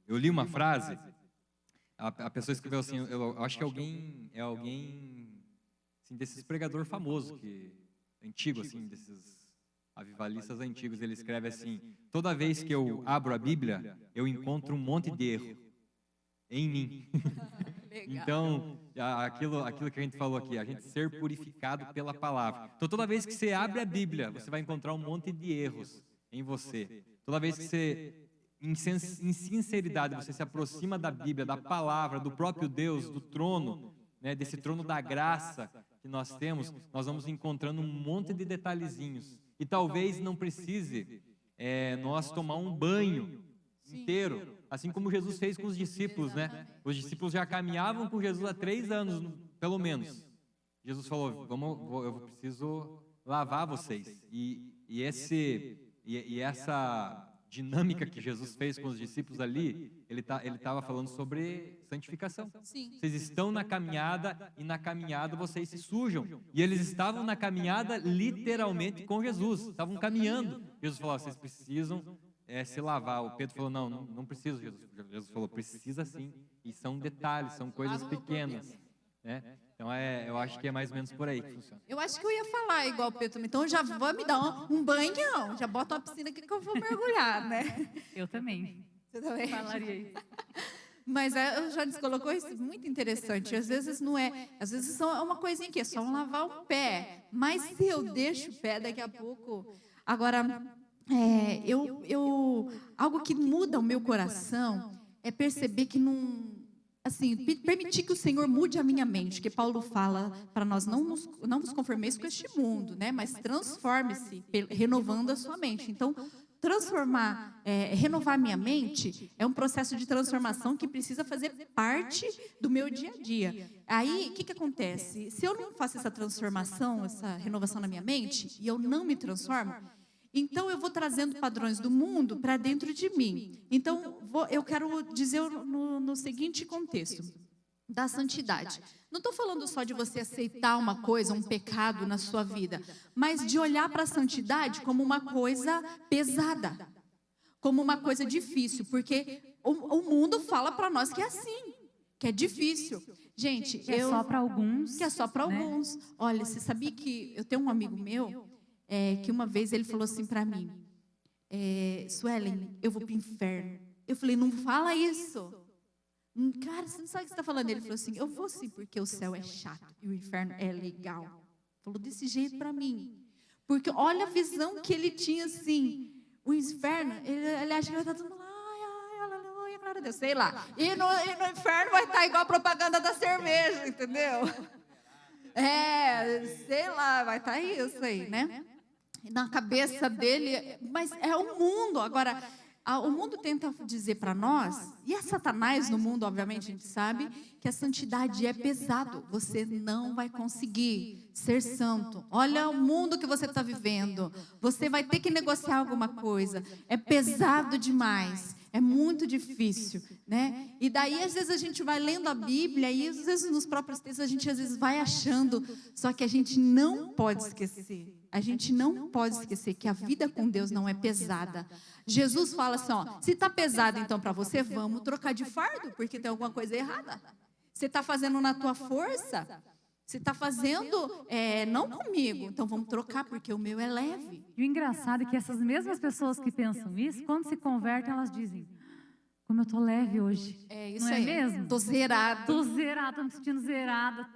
li uma frase, a pessoa escreveu assim, eu acho que é alguém assim, desses pregador famoso, antigo, assim, desses avivalistas antigos, ele escreve assim, toda vez que eu abro a Bíblia, eu encontro um monte de erro em mim. Então, aquilo que a gente falou aqui, a gente ser purificado pela palavra. Então, toda vez que você abre a Bíblia, você vai encontrar um monte de erros em você. Toda vez que você, em sinceridade, você se aproxima da Bíblia, da palavra, do próprio Deus, do trono, né, desse trono da graça que nós temos, nós vamos encontrando um monte de detalhezinhos. E talvez não precise nós tomar um banho inteiro, assim como Jesus fez com os discípulos, né? Os discípulos já caminhavam com Jesus há 3 anos, pelo menos. Jesus falou, eu preciso lavar vocês. E essa dinâmica que Jesus fez com os discípulos ali, ele estava falando sobre santificação. Sim. Vocês estão na caminhada e na caminhada vocês se sujam. E eles estavam na caminhada literalmente com Jesus, estavam caminhando. Jesus falou, vocês precisam se lavar. O Pedro falou, não preciso, Jesus. Jesus falou, precisa sim. E são detalhes, são coisas pequenas. Né? Então, eu acho que é mais ou menos por aí que funciona. Eu acho que eu ia falar igual o Pedro também. Então, já vou me dar um banhão. Já bota uma piscina aqui que eu vou mergulhar, né? Eu também. Você também? Falaria isso. Mas o Jones colocou isso muito interessante. Às vezes não é. Às vezes é uma coisinha aqui, é só lavar o pé. Mas se eu deixo o pé, daqui a pouco... Agora, algo que muda o meu coração é perceber que não, assim, permitir que o Senhor mude a minha mente, que Paulo fala para nós não vos conformeis com este mundo, né? Mas transforme-se renovando a sua mente. Então, renovar minha mente é um processo de transformação que precisa fazer parte do meu dia a dia. Aí, o que acontece? Se eu não faço essa transformação, essa renovação na minha mente, e eu não me transformo, então eu vou trazendo padrões do mundo para dentro de mim. Então, eu quero dizer no seguinte contexto, da santidade. Não estou falando só de você aceitar uma coisa, um pecado na sua vida, mas de olhar para a santidade como uma coisa pesada, como uma coisa difícil, porque o mundo fala para nós que é assim, que é difícil. Gente, que é só para alguns. Que é só para alguns. Olha, você sabia que eu tenho um amigo meu, que uma vez ele falou assim para mim, Suelen, eu vou para o inferno. Eu falei, não fala isso. Cara, você não sabe o que você está falando. Ele falou assim, eu vou sim, porque o céu é chato e o inferno é legal. Falou desse jeito para mim. Porque olha a visão que ele tinha, assim, o inferno, ele acha que vai estar todo mundo, ai, aleluia, glória a Deus, sei lá. E no inferno vai estar igual a propaganda da cerveja, entendeu? Sei lá, vai estar isso aí, né? Na cabeça dele, mas é o mundo. Agora, o mundo tenta dizer para nós, e é Satanás no mundo, obviamente, a gente sabe, que a santidade é pesado. Você não vai conseguir ser santo. Olha o mundo que você está vivendo. Você vai ter que negociar alguma coisa. É pesado demais. É muito difícil, né? E daí, às vezes, a gente vai lendo a Bíblia e, às vezes, nos próprios textos, a gente, às vezes, vai achando. Só que a gente não pode esquecer. A gente não pode esquecer que a vida com Deus não é pesada. Jesus fala assim, ó, se está pesado, então, para você, vamos trocar de fardo, porque tem alguma coisa errada. Você está fazendo na tua força, você está fazendo não comigo, então vamos trocar, porque o meu é leve. E o engraçado é que essas mesmas pessoas que pensam isso, quando se convertem, elas dizem, como eu estou leve hoje. Isso não é aí. Mesmo? Estou zerada. Estou zerada, estou me sentindo zerada,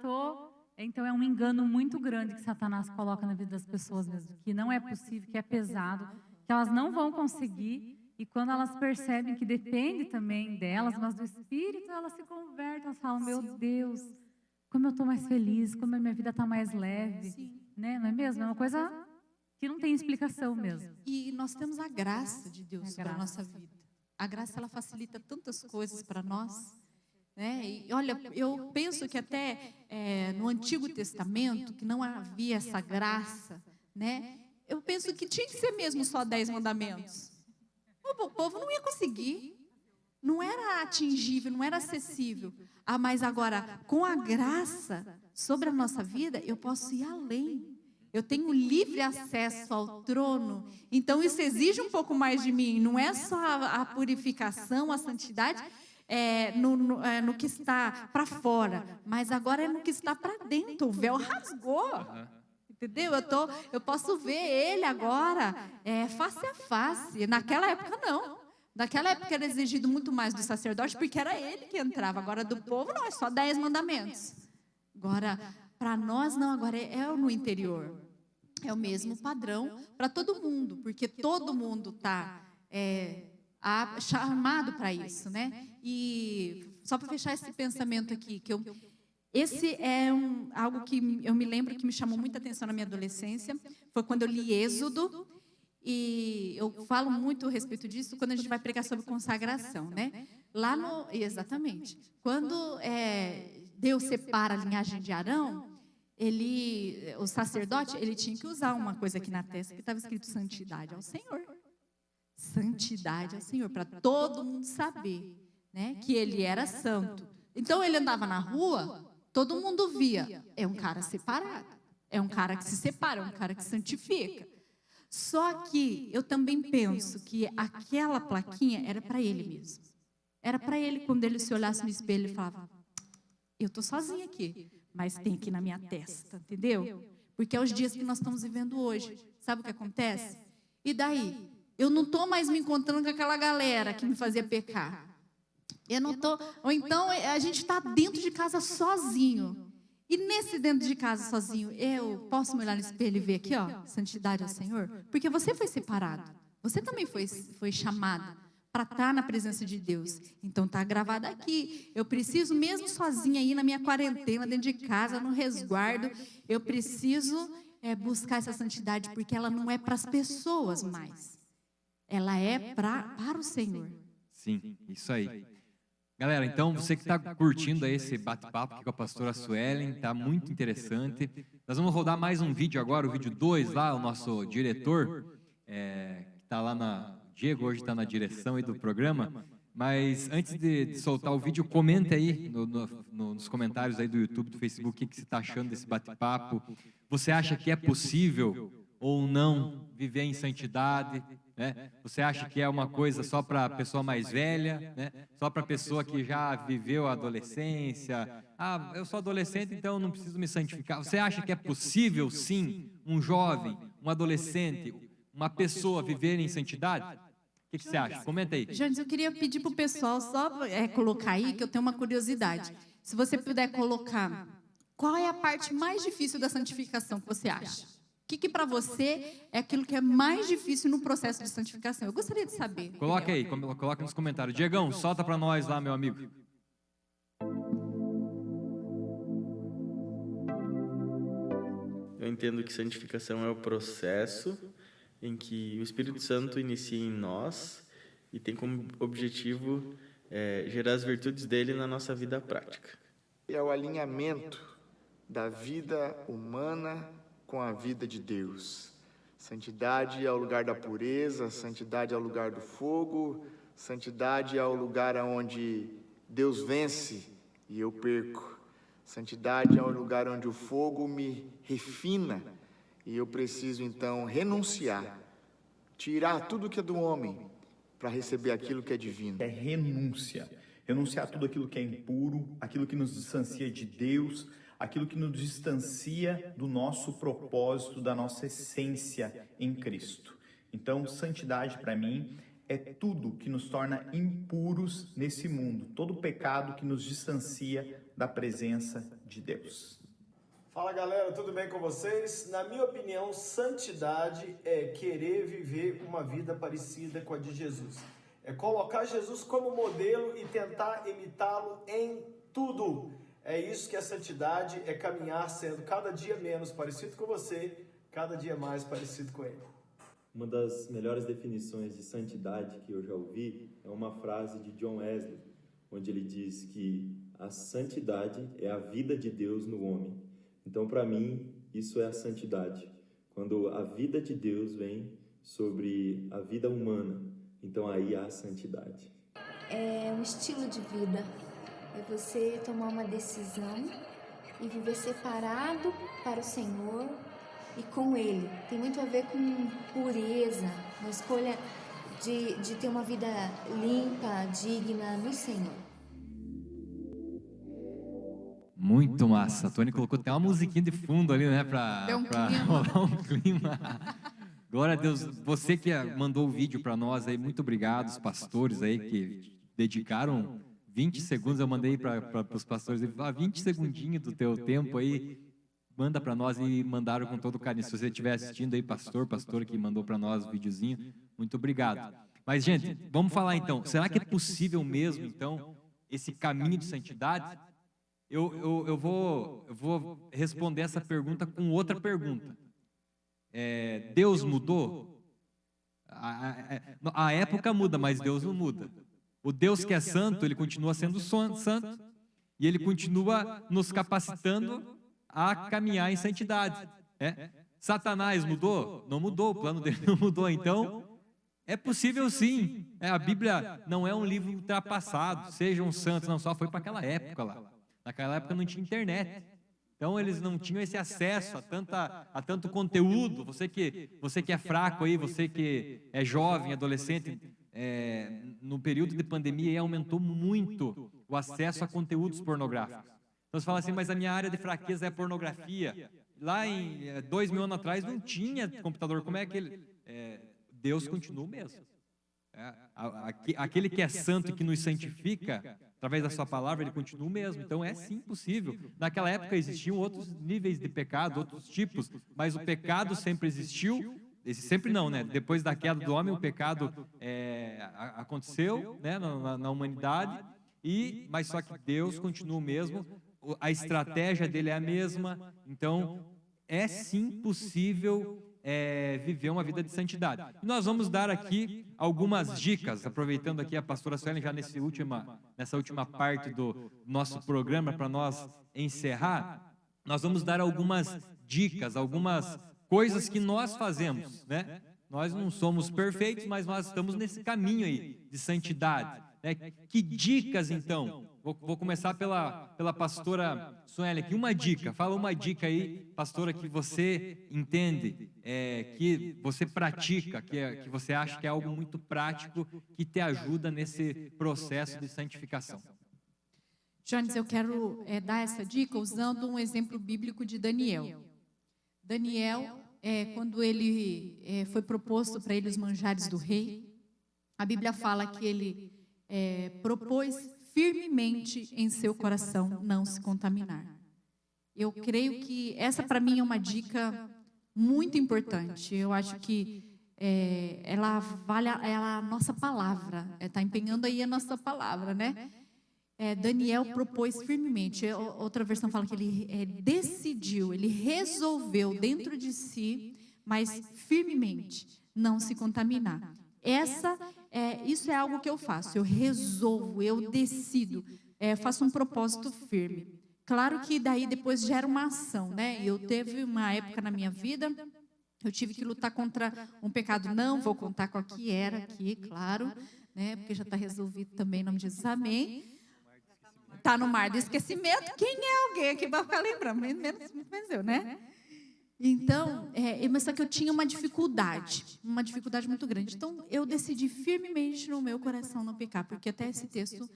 Então é um engano muito grande que Satanás coloca na vida das pessoas mesmo, que não é possível, que é pesado, que elas não vão conseguir, e quando elas percebem que depende também delas, mas do Espírito, elas se convertem, elas falam, meu Deus, como eu estou mais feliz, como a minha vida está mais leve, né? Não é mesmo? É uma coisa que não tem explicação mesmo. E nós temos a graça de Deus para a nossa vida. A graça, ela facilita tantas coisas para nós. E, olha, eu penso que até no Antigo Testamento, que não havia essa graça, né? Eu penso que tinha que ser mesmo só 10 mandamentos. O povo não ia conseguir, não era atingível, não era acessível. Mas agora, com a graça sobre a nossa vida, eu posso ir além. Eu tenho livre acesso ao trono. Então, isso exige um pouco mais de mim. Não é só a purificação, a santidade, no que está para fora, mas agora é no que está para dentro. O véu rasgou. Entendeu? Eu posso ver ele agora face a face. Naquela época, não. Naquela época era exigido muito mais do sacerdote, porque era ele que entrava. Agora, do povo, não, é só 10 mandamentos. Agora, para nós, não, agora é no interior. É o mesmo padrão para todo mundo, porque todo mundo está chamado para isso, né? E só para fechar esse pensamento aqui, esse é algo que eu me lembro que me chamou muita atenção na minha adolescência, foi quando eu li Êxodo, e eu falo muito a respeito disso quando a gente vai pregar sobre consagração, né? Exatamente. Quando Deus separa a linhagem de Arão, o sacerdote, ele tinha que usar uma coisa aqui na testa que estava escrito santidade ao Senhor. Santidade ao Senhor, para todo mundo saber, né, que ele era santo. Então, ele andava na rua, todo mundo via, é um cara separado, é um cara que se separa, é um cara que santifica. Só que eu também penso que aquela plaquinha era para ele mesmo. Era para ele, quando ele se olhasse no espelho, ele falava, eu estou sozinha aqui, mas tem aqui na minha testa, entendeu? Porque é os dias que nós estamos vivendo hoje. Sabe o que acontece? E daí? Eu não estou mais me encontrando com aquela galera que me fazia pecar. Eu não estou. Ou então a gente está dentro de casa sozinho. E nesse dentro de casa sozinho, eu posso me olhar no espelho e ver aqui, ó, santidade ao Senhor? Porque você foi separado. Você também foi chamado para estar na presença de Deus. Então está gravado aqui. Eu preciso, mesmo sozinha aí na minha quarentena, dentro de casa, no resguardo, eu preciso buscar essa santidade, porque ela não é para as pessoas mais. Ela é para o Senhor. Sim, isso aí. Galera, então você que está curtindo aí esse bate-papo aqui com a pastora Suelen, está muito interessante. Nós vamos rodar mais um vídeo agora, o vídeo 2 lá, o nosso diretor, que está lá Diego hoje está na direção aí do programa, mas antes de soltar o vídeo, comente aí nos comentários aí do YouTube, do Facebook, o que você está achando desse bate-papo. Você acha que é possível ou não viver em santidade? Né? Você acha que é uma coisa só para a pessoa mais velha, né? Só para a pessoa que já viveu a adolescência? Ah, eu sou adolescente, então não preciso me santificar. Você acha que é possível, sim, um jovem, um adolescente, uma pessoa viver em santidade? O que você acha? Comenta aí. Jones, eu queria pedir para o pessoal só colocar aí, que eu tenho uma curiosidade. Se você puder colocar, qual é a parte mais difícil da santificação que você acha? O que para você é aquilo que é mais difícil no processo de santificação? Eu gostaria de saber. Coloca aí, coloca nos comentários. Diegão, solta para nós lá, meu amigo. Eu entendo que santificação é o processo em que o Espírito Santo inicia em nós e tem como objetivo gerar as virtudes dele na nossa vida prática. É o alinhamento da vida humana com a vida de Deus. Santidade é o lugar da pureza, santidade é o lugar do fogo, santidade é o lugar onde Deus vence e eu perco. Santidade é o lugar onde o fogo me refina e eu preciso então renunciar, tirar tudo que é do homem para receber aquilo que é divino. É renúncia. Renunciar a tudo aquilo que é impuro, aquilo que nos distancia de Deus, aquilo que nos distancia do nosso propósito, da nossa essência em Cristo. Então, santidade para mim é tudo que nos torna impuros nesse mundo, todo pecado que nos distancia da presença de Deus. Fala galera, tudo bem com vocês? Na minha opinião, santidade é querer viver uma vida parecida com a de Jesus. É colocar Jesus como modelo e tentar imitá-lo em tudo. É isso que é santidade, é caminhar sendo cada dia menos parecido com você, cada dia mais parecido com ele. Uma das melhores definições de santidade que eu já ouvi é uma frase de John Wesley, onde ele diz que a santidade é a vida de Deus no homem. Então, para mim, isso é a santidade. Quando a vida de Deus vem sobre a vida humana, então aí há a santidade. É um estilo de vida. É você tomar uma decisão e viver separado para o Senhor e com Ele. Tem muito a ver com pureza, uma escolha de ter uma vida limpa, digna no Senhor. Muito massa. A Tony colocou até uma musiquinha de fundo ali, né? Para rolar um clima. Glória a Deus. Você que mandou o vídeo para nós aí, muito obrigado. Os pastores aí que dedicaram 20 segundos, eu mandei para os pastores, 20 segundinhos do teu tempo aí, manda para nós e mandaram com todo carinho. Se você estiver assistindo aí, pastor que mandou para nós o videozinho, muito obrigado. Mas, gente, vamos falar então, será que é possível mesmo, então, esse caminho de santidade? Eu vou responder essa pergunta com outra pergunta. Deus mudou? A época muda, mas Deus não muda. O Deus que é santo, ele continua sendo santo e ele continua nos capacitando a caminhar em santidade. Satanás mudou? Não mudou, o plano dele não mudou. Então, é possível sim. A Bíblia não é um livro ultrapassado, sejam santos, não, só foi para aquela época lá. Naquela época não tinha internet. Então, eles não tinham esse acesso a tanto conteúdo. Você que é fraco aí, você que é jovem, adolescente, no período de pandemia aumentou muito o acesso a conteúdos pornográficos. Então você fala assim, mas a minha área de fraqueza é pornografia. Lá em 2000 anos atrás não tinha computador. Como é que ele... Deus continua o mesmo. Aquele que é santo e que nos santifica, através da sua palavra, ele continua o mesmo. Então é sim possível. Naquela época existiam outros níveis de pecado, outros tipos, mas o pecado sempre existiu. sempre não, né? Depois da queda do homem, o pecado aconteceu, né, na humanidade, mas só que Deus continua o mesmo, a estratégia dele é a mesma, então é sim possível viver uma vida de santidade. E nós vamos dar aqui algumas dicas, aproveitando aqui a pastora Suelen já nessa última parte do nosso programa, para nós encerrar, nós vamos dar algumas dicas, algumas coisas que nós fazemos, né? Nós não somos perfeitos, mas nós estamos nesse caminho aí de santidade, né? Que dicas, então? Vou começar pela pastora Sueli aqui. Uma dica, fala uma dica aí, pastora, que você entende, que você pratica, que você acha que é algo muito prático, que te ajuda nesse processo de santificação. Jones, eu quero dar essa dica usando um exemplo bíblico de Daniel. Daniel, quando ele foi proposto para ele os manjares do rei, a Bíblia fala que ele propôs firmemente em seu coração não se contaminar. Eu creio que essa para mim é uma dica muito importante. Eu acho que ela vale a nossa palavra, está empenhando aí a nossa palavra, né? Daniel propôs firmemente. Outra versão fala que ele decidiu, ele resolveu dentro de si, mas firmemente não se contaminar. Isso é algo que eu faço, eu resolvo, eu decido, faço um propósito firme. Claro que daí depois gera uma ação, né? Eu teve uma época na minha vida, eu tive que lutar contra um pecado, não vou contar qual que era aqui, claro, né? Porque já está resolvido também em nome de Jesus, amém. Está no mar do esquecimento, quem é alguém aqui vai ficar lembrando, menos eu, né? Então, mas só que eu tinha uma dificuldade muito grande. Então, eu decidi firmemente no meu coração não pecar, porque até esse texto,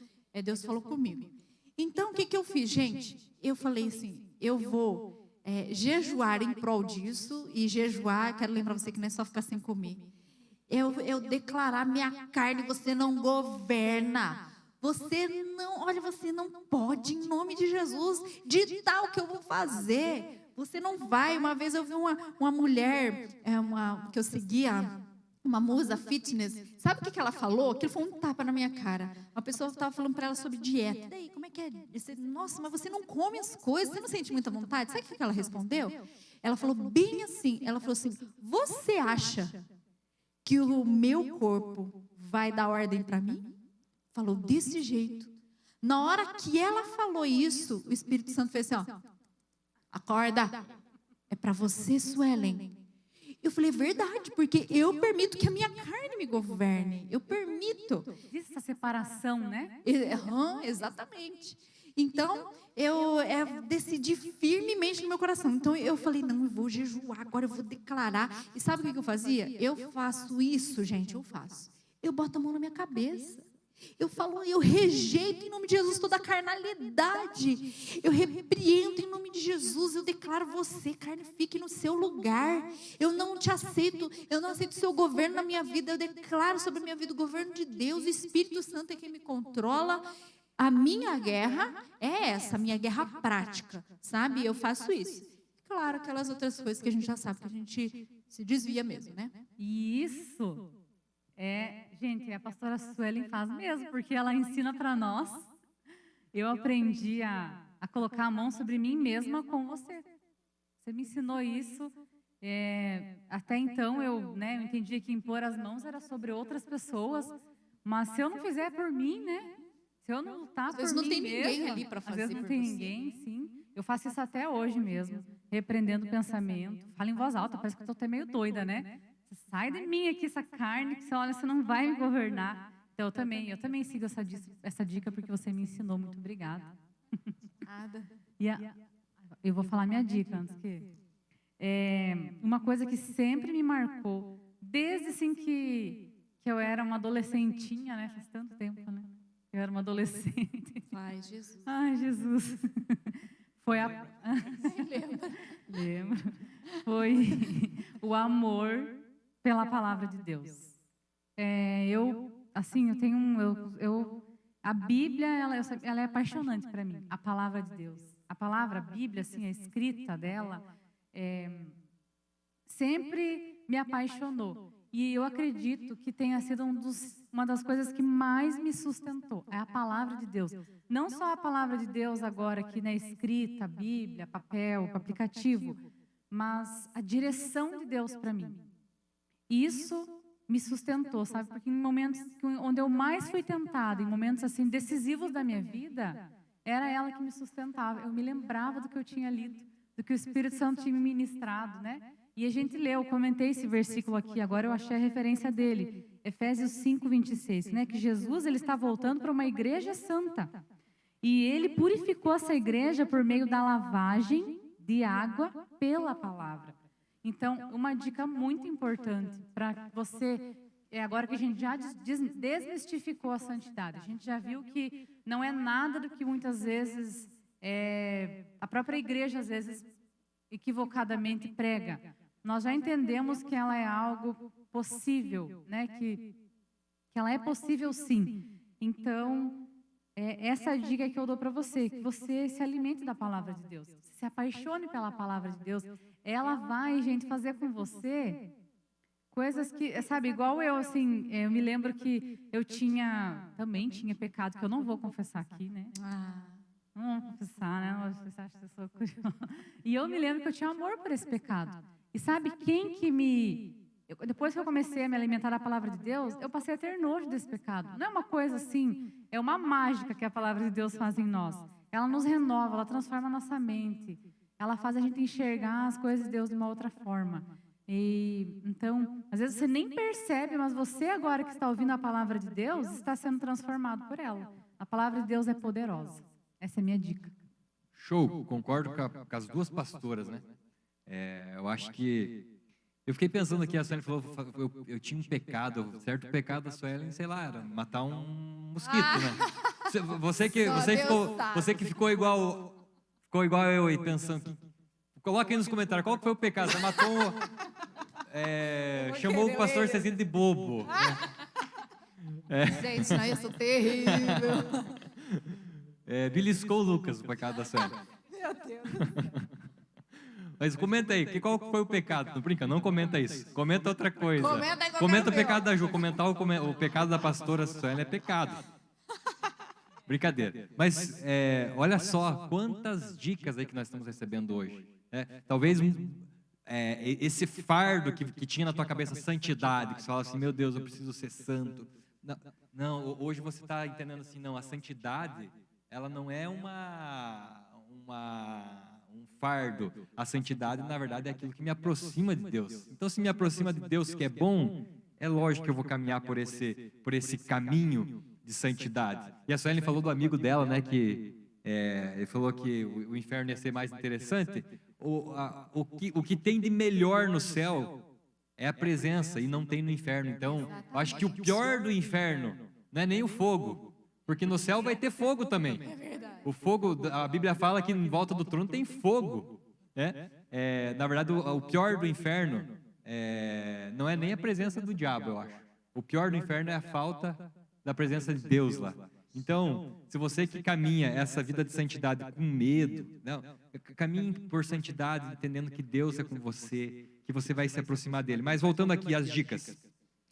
Deus falou comigo. Então, o que eu fiz, gente? Eu falei assim, eu vou jejuar em prol disso, e jejuar, quero lembrar você que não é só ficar sem comer. Eu declarar minha carne, você não governa. Você não pode, em nome de Jesus, ditar o que eu vou fazer. Você não vai. Uma vez eu vi uma mulher, que eu seguia, uma musa fitness. Sabe o que ela falou? Aquilo foi um tapa na minha cara. Uma pessoa estava falando para ela sobre dieta. E daí, como é que é? Nossa, mas você não come as coisas, você não sente muita vontade? Sabe o que ela respondeu? Ela falou bem assim, ela falou assim, você acha que o meu corpo vai dar ordem para mim? Falou desse jeito. Na hora que ela falou isso, o Espírito Santo fez assim, ó, acorda, é para você, Suelen. Eu falei, verdade, porque eu permito que a minha carne me governe. Eu permito. Existe essa separação, né? Exatamente. Então, eu decidi firmemente no meu coração. Então, eu falei, não, eu vou jejuar, agora eu vou declarar. E sabe o que eu fazia? Eu faço isso, gente, eu faço. Eu boto a mão na minha cabeça. Eu falo, eu rejeito em nome de Jesus toda a carnalidade. Eu repreendo em nome de Jesus. Eu declaro você, carne, fique no seu lugar. Eu não te aceito. Eu não aceito o seu governo na minha vida. Eu declaro sobre a minha vida o governo de Deus. O Espírito Santo é quem me controla. A minha guerra é essa, a minha guerra prática, sabe? Eu faço isso. Claro, aquelas outras coisas que a gente já sabe, que a gente se desvia mesmo, né? E isso gente, a pastora Suelen faz mesmo, porque ela ensina para nós. Eu aprendi a colocar a mão sobre mim mesma com você. Você me ensinou isso. Até então, eu entendia que impor as mãos era sobre outras pessoas, mas se eu não fizer por mim, né? Se eu não lutar por mim mesma, às vezes não tem ninguém ali para fazer. Às vezes não tem ninguém, sim. Eu faço isso até hoje mesmo, repreendendo o pensamento. Falo em voz alta, parece que eu estou até meio doida, né? Sai de mim aqui essa carne, que você não vai me governar. Então, eu também sigo essa dica, porque você me ensinou. Muito obrigada. Nada. Eu vou falar minha dica antes que... uma coisa que sempre me marcou, desde assim que eu era uma adolescentinha, né? Faz tanto tempo, né? Eu era uma adolescente. Ai, Jesus. Ai, Jesus. Foi Lembro. Foi o amor pela palavra de Deus. A Bíblia, ela é apaixonante para mim, a palavra de Deus. A palavra, a Bíblia, assim, a escrita dela, sempre me apaixonou. E eu acredito que tenha sido uma das coisas que mais me sustentou, é a palavra de Deus. Não só a palavra de Deus agora aqui na escrita, Bíblia, papel, aplicativo, mas a direção de Deus para mim. E isso me sustentou, sabe? Porque em momentos onde eu mais fui tentada, em momentos assim decisivos da minha vida, era ela que me sustentava. Eu me lembrava do que eu tinha lido, do que o Espírito Santo tinha me ministrado, né? E a gente leu, comentei esse versículo aqui, agora eu achei a referência dele, Efésios 5:26, né? Que Jesus ele está voltando para uma igreja santa. E ele purificou essa igreja por meio da lavagem de água pela palavra. Então, uma dica muito importante para você, agora que a gente já desmistificou a santidade, a gente já viu que não é nada do que muitas vezes a própria igreja, às vezes, equivocadamente prega. Nós já entendemos que ela é algo possível, né? Que ela é possível sim. Então, essa dica que eu dou para você, que você se alimente da palavra de Deus, se apaixone pela palavra de Deus. Ela vai, gente, fazer com você coisas que, sabe, igual eu, assim, eu me lembro que eu também tinha pecado, que eu não vou confessar aqui, né? Não vou confessar, né? Não vou confessar, acho que eu sou curiosa. E eu me lembro que eu tinha amor por esse pecado. E sabe quem que depois que eu comecei a me alimentar da palavra de Deus, eu passei a ter nojo desse pecado. Não é uma coisa assim, é uma mágica que a palavra de Deus faz em nós. Ela nos renova, ela transforma a nossa mente. Ela faz a gente enxergar as coisas de Deus de uma outra forma. E, então, às vezes você nem percebe, mas você agora que está ouvindo a palavra de Deus, está sendo transformado por ela. A palavra de Deus é poderosa. Essa é a minha dica. Show, concordo com as duas pastoras, né? Eu acho que... Eu fiquei pensando aqui, a Suelen falou, eu tinha um pecado, certo pecado da Suelen, sei lá, era matar um mosquito, né? Você que ficou igual eu aí, pensando... Coloca aí nos comentários, qual foi o pecado? Você matou... chamou o pastor Cezinho de bobo. Gente, não, isso é terrível. Beliscou o Lucas, o pecado da Suelen. Meu Deus. Mas comenta aí, qual foi o pecado? Não brinca, não comenta isso. Comenta outra coisa. Comenta o pecado da Ju. Comentar o pecado da pastora Suelen é pecado. Brincadeira. Mas olha só quantas dicas aí que nós estamos recebendo hoje. Talvez esse fardo que tinha na tua cabeça, santidade, que você fala assim, meu Deus, eu preciso ser santo. Não, hoje você está entendendo assim, não, a santidade, ela não é um fardo. A santidade, na verdade, é aquilo que me aproxima de Deus. Então, se me aproxima de Deus, que é bom, é lógico que eu vou caminhar por esse caminho de santidade. E a Suelen falou do amigo dela, né, que ele falou que o inferno ia ser mais interessante. O que tem de melhor no céu é a presença, e não tem no inferno. Então, eu acho que o pior do inferno não é nem o fogo, porque no céu vai ter fogo também. O fogo, a Bíblia fala que em volta do trono tem fogo. Na verdade, o pior do inferno não é nem a presença do diabo, eu acho. O pior do inferno é a falta da presença de Deus lá. Então, se você que caminha essa vida de santidade com medo, caminhe por santidade, entendendo que Deus é com você, que você vai se aproximar dele. Mas voltando aqui às dicas.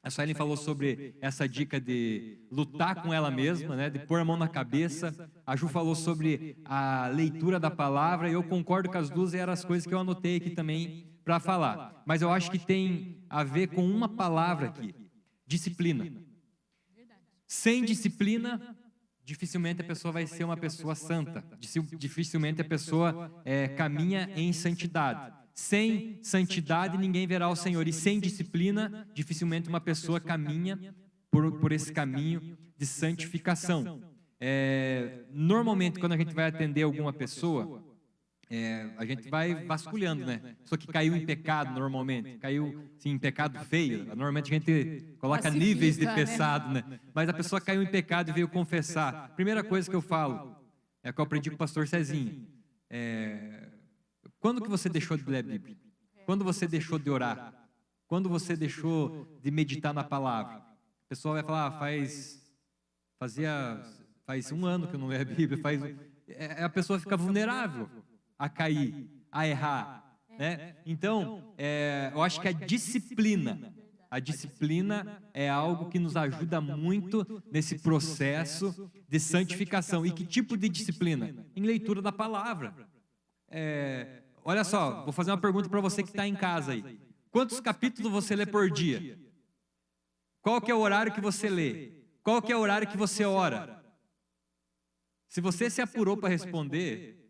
A Suelen falou sobre essa dica de lutar com ela mesma, né, de pôr a mão na cabeça. A Ju falou sobre a leitura da palavra, e eu concordo com as duas, e eram as coisas que eu anotei aqui também para falar. Mas eu acho que tem a ver com uma palavra aqui, disciplina. Sem disciplina, dificilmente a pessoa vai ser uma pessoa santa. Dificilmente a pessoa caminha em santidade. Sem santidade, ninguém verá o Senhor. E sem disciplina, dificilmente uma pessoa caminha por esse caminho de santificação. Normalmente, quando a gente vai atender alguma pessoa, a gente vai vasculhando, né? Pessoa que caiu em pecado, normalmente. Caiu, sim, em pecado feio. Normalmente a gente coloca níveis de pesado, né? Mas a pessoa caiu em pecado e veio confessar. Primeira coisa que eu falo, é que eu aprendi com o pastor Cezinho. Quando que você deixou de ler a Bíblia? Quando você deixou de orar? Quando você deixou de meditar na palavra? O pessoal vai falar, faz um ano que eu não leio a Bíblia. A pessoa fica vulnerável a cair, a errar. né? Então, eu acho que a disciplina é algo que nos ajuda muito nesse processo de santificação. E que tipo de disciplina? Em leitura da palavra. Olha só, vou fazer uma pergunta para você que está em casa aí. Quantos capítulos você lê por dia? Qual que é o horário que você lê? Qual que é o horário que você ora? Se você se apurou para responder,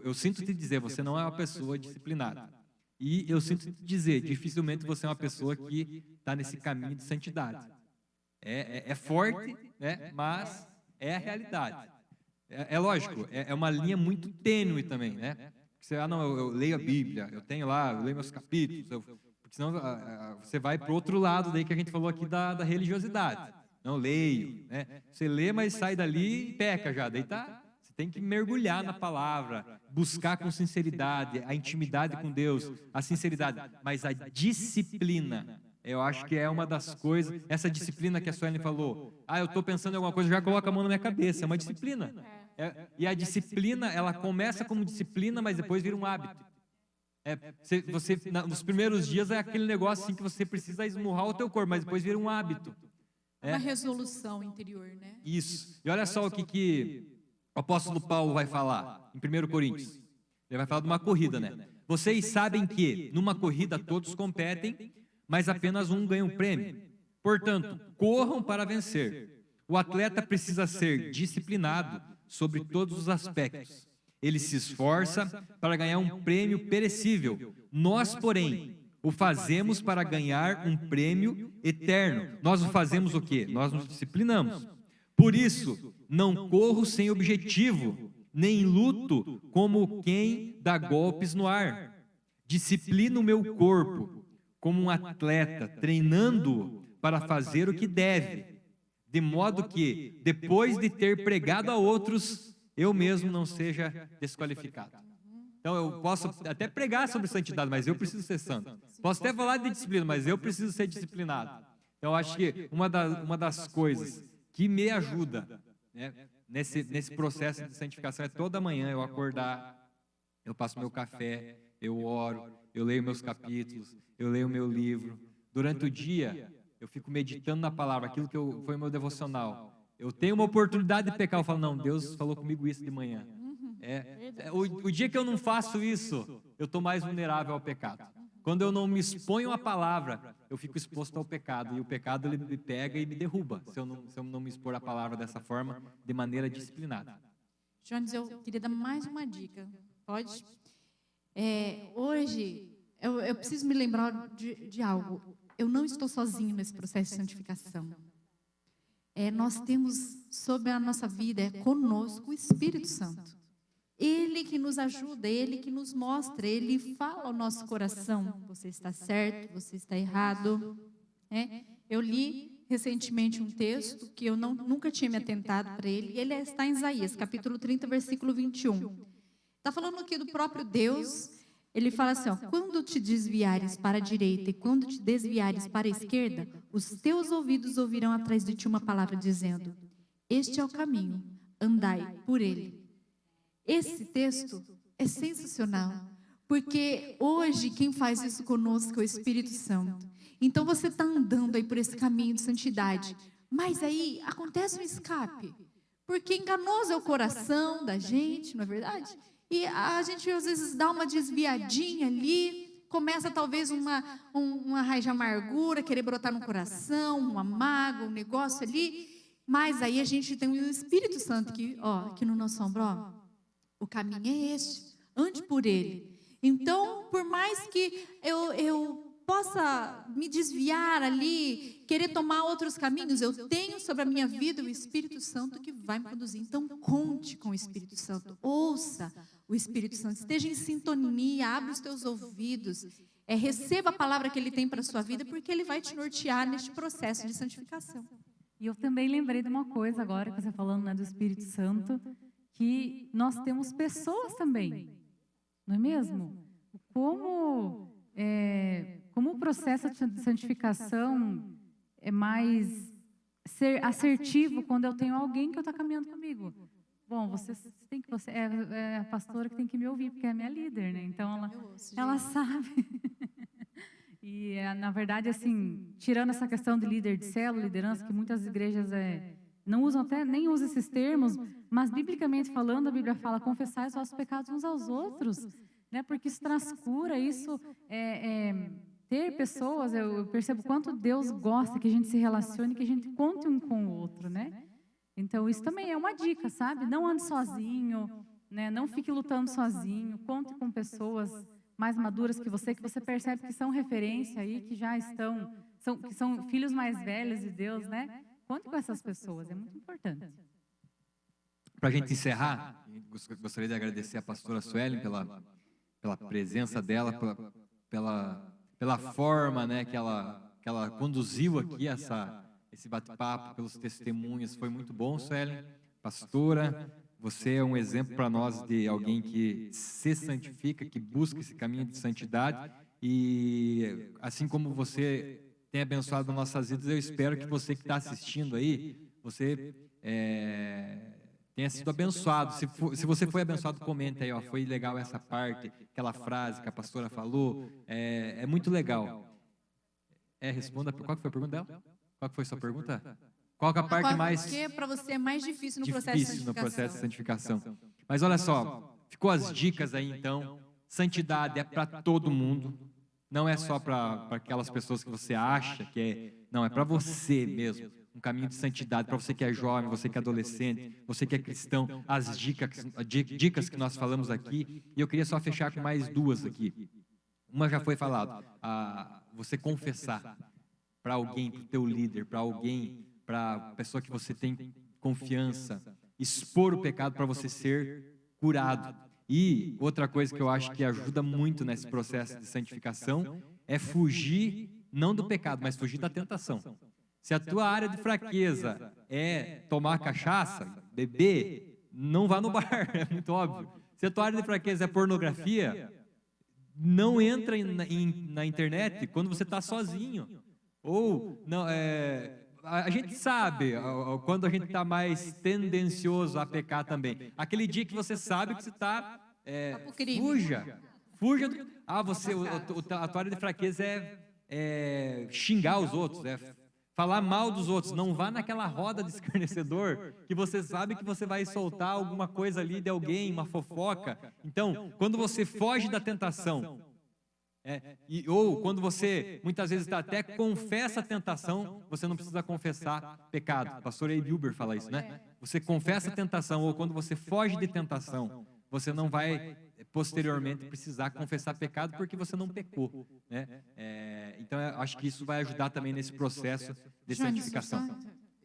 eu sinto te dizer, você não é uma pessoa disciplinada. E eu sinto te dizer, dificilmente você é uma pessoa que está nesse caminho de santidade. É forte, né? Mas é a realidade. É lógico, é uma linha muito tênue também, né? Você, não, eu leio a Bíblia, eu tenho lá, eu leio meus capítulos, porque senão você vai para o outro lado daí que a gente falou aqui da religiosidade. Não, leio, né? Você lê, mas sai dali e peca já, daí tá... Você tem que mergulhar na palavra, buscar com sinceridade, a intimidade com Deus, a sinceridade, mas a disciplina, eu acho que é uma das coisas, essa disciplina que a Suelen falou, eu estou pensando em alguma coisa, já coloca a mão na minha cabeça, é uma disciplina. E a disciplina, ela começa como disciplina, mas depois vira um hábito. Nos primeiros dias é aquele negócio assim que você precisa esmurrar o teu corpo, mas depois vira um hábito. Uma resolução interior, né? Isso. E olha só o que o apóstolo Paulo vai falar em 1 Coríntios. Ele vai falar de uma corrida, né? Vocês sabem que numa corrida todos competem, mas apenas um ganha um prêmio. Portanto, corram para vencer. O atleta precisa ser disciplinado sobre todos os aspectos. Ele se esforça para ganhar um prêmio perecível. Nós, porém, o fazemos para ganhar um prêmio eterno. Nós o fazemos o quê? Nós nos disciplinamos. Por isso, não corro sem objetivo, nem luto como quem dá golpes no ar. Disciplino o meu corpo como um atleta, treinando-o para fazer o que deve, de modo que, depois de ter pregado a outros, eu mesmo não seja desqualificado. Então, eu posso até pregar sobre santidade, mas eu preciso ser santo. Posso até falar de disciplina, mas eu preciso ser disciplinado. Então, eu acho que uma das coisas que me ajuda, né, nesse processo de santificação é toda manhã eu acordar, eu passo meu café, eu oro, eu leio meus capítulos, eu leio o meu livro. Durante o dia, eu fico meditando na palavra, aquilo que foi o meu devocional. Eu tenho uma oportunidade de pecar, eu falo, não, Deus falou comigo isso de manhã. O dia que eu não faço isso, eu estou mais vulnerável ao pecado. Quando eu não me exponho à palavra, eu fico exposto ao pecado. E o pecado, ele me pega e me derruba, se eu não me expor à palavra dessa forma, de maneira disciplinada. Jones, eu queria dar mais uma dica. Pode? Hoje, eu preciso me lembrar de algo. Eu não estou sozinho nesse processo de santificação. Nós temos sobre a nossa vida, conosco, o Espírito Santo. Ele que nos ajuda, Ele que nos mostra, Ele fala ao nosso coração, você está certo, você está errado. Eu li recentemente um texto que eu nunca tinha me atentado para ele, e ele está em Isaías, capítulo 30, versículo 21. Está falando aqui do próprio Deus, ele fala assim, quando te desviares para a direita e quando te desviares para a esquerda, os teus ouvidos ouvirão atrás de ti uma palavra dizendo, este é o caminho, andai por ele. Esse texto é sensacional, porque hoje quem faz isso conosco é o Espírito Santo. Então você está andando aí por esse caminho de santidade, mas aí acontece um escape, porque enganoso é o coração da gente, não é verdade? E a gente às vezes dá uma desviadinha ali, começa talvez uma raiz de amargura, querer brotar no coração, uma mágoa, um negócio ali, mas aí a gente tem o Espírito Santo que, aqui no nosso ombro, o caminho é este, ande por ele. Então, por mais que eu possa me desviar ali, querer tomar outros caminhos, eu tenho sobre a minha vida o Espírito Santo que vai me conduzir. Então, conte com o Espírito Santo, ouça o Espírito Santo, esteja em sintonia, abra os teus ouvidos, receba a palavra que Ele tem para a sua vida, porque Ele vai te nortear neste processo de santificação. E eu também lembrei de uma coisa agora, que você falando, né, do Espírito Santo, que nós temos pessoas também, não é mesmo? Como o processo de santificação é mais assertivo quando eu tenho alguém que está caminhando comigo. bom, você tem que é a pastora que tem que me ouvir, porque é a minha líder, né? Então ela sabe. E na verdade, assim, tirando essa questão de líder de célula, liderança, que muitas igrejas não usam nem usam esses termos, mas biblicamente falando, a Bíblia fala: confessai os vossos pecados uns aos outros, né? Porque isso traz cura, isso ter pessoas, eu percebo quanto Deus gosta que a gente se relacione, que a gente conte um com o outro, né? Então, isso também é uma dica, sabe? Não ande sozinho, né? Não fique lutando sozinho, conte com pessoas mais maduras que você percebe que são referência aí, que já que são filhos mais velhos de Deus, né? Conte com essas pessoas, é muito importante. Para a gente encerrar, gostaria de agradecer a pastora Suelen pela presença dela, pela forma, né, que ela conduziu aqui esse bate-papo, pelos testemunhos. Foi muito bom, Suelen. Pastora, você é um exemplo para nós de alguém que se santifica, que busca esse caminho de santidade. E assim como você tem abençoado nossas vidas, eu espero que você que está assistindo aí, você tenha sido abençoado. Se você foi abençoado, comenta aí, ó, foi legal essa parte, aquela frase que a pastora falou, é muito legal. Responda, qual que foi a pergunta dela? Qual que foi a sua pergunta? Qual que é a parte mais... O que para você é mais difícil no processo de santificação? Mas olha só, ficou as dicas aí então. Santidade é para todo mundo, não é só para aquelas pessoas que você acha que não, é para você mesmo. Um caminho de santidade, para você que é jovem, você que é adolescente, você que é cristão, as dicas que nós falamos aqui. E eu queria só fechar com mais duas aqui. Uma já foi falado, você confessar para alguém, para o teu líder, para alguém, para a pessoa que você tem confiança, expor o pecado para você ser curado. E outra coisa que eu acho que ajuda muito nesse processo de santificação é fugir, não do pecado, mas fugir da tentação. Se a tua área de fraqueza é tomar cachaça, beber, não vá no bar, é muito óbvio. Se a tua área de fraqueza é pornografia, não entra na internet quando você está sozinho. Ou, não, a gente sabe quando a gente está mais tendencioso a pecar também. Aquele dia que você sabe que você está... Fuja do... a tua área de fraqueza é xingar os outros, falar mal dos outros. Não vá naquela roda de escarnecedor que você sabe que você vai soltar alguma coisa ali de alguém, uma fofoca. Então, quando você foge da tentação... ou quando você, muitas vezes, até confessa a tentação, você não precisa confessar pecado. O pastor Abe Uber fala isso, né? Você confessa a tentação, ou quando você foge de tentação, você não vai, posteriormente, precisar confessar pecado porque você não pecou, né? Então, eu acho que isso vai ajudar também nesse processo de santificação.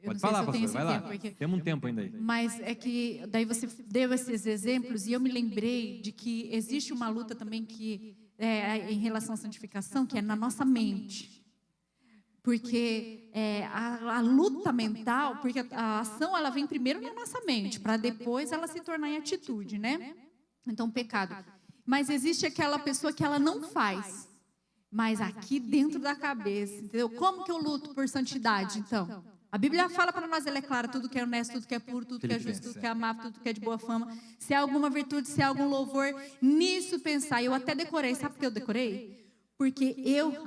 Pode falar, pastor, vai lá. Temos um tempo ainda aí. Mas é que, daí você deu esses exemplos, e eu me lembrei de que existe uma luta também que... em relação à santificação, que é na nossa mente. Porque a luta mental, porque a ação ela vem primeiro na nossa mente, para depois ela se tornar em atitude, né? Então, pecado. Mas existe aquela pessoa que ela não faz, mas aqui dentro da cabeça, entendeu? Como que eu luto por santidade, então? A Bíblia fala para nós, ela é clara, tudo que é honesto, tudo que é puro, tudo que é justo, tudo que é amável, tudo que é de boa fama. Se há alguma virtude, se há algum louvor, nisso pensar. Eu até decorei, sabe por que eu decorei? Porque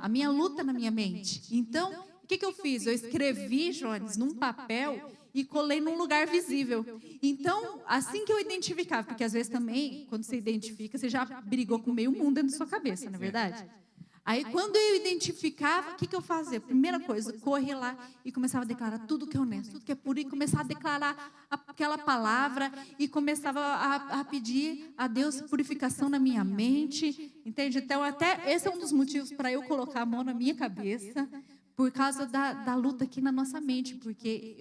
a minha luta na minha mente. Então, o que eu fiz? Eu escrevi, Jones, num papel e colei num lugar visível. Então, assim que eu identificava, porque às vezes também, quando você identifica, você já brigou com meio mundo dentro da sua cabeça, não é verdade? Aí, quando eu identificava, o que eu fazia? Primeira coisa, corria lá e começava a declarar tudo que é honesto, tudo que é puro, e começava a declarar aquela palavra, e começava a pedir a Deus purificação na minha mente, entende? Então, até esse é um dos motivos para eu colocar a mão na minha cabeça, por causa da luta aqui na nossa mente, porque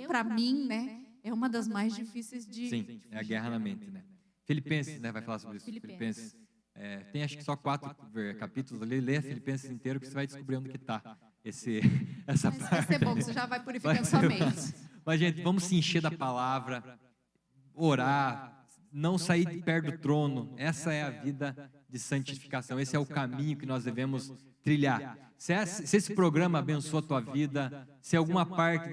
para mim, né, é uma das mais difíceis de... Sim, é a guerra na mente, né? Filipenses, né, vai falar sobre isso. Filipenses. Tem acho que só 4 capítulos ali, lê Filipenses inteiro que você vai descobrir onde que está essa parte. Vai ser bom, você já vai purificando sua mente. Mas, gente, vamos se encher da palavra, orar, não sair de perto do trono. Essa é a vida de santificação, esse é o caminho que nós devemos trilhar. Se esse programa abençoa a tua vida, se alguma parte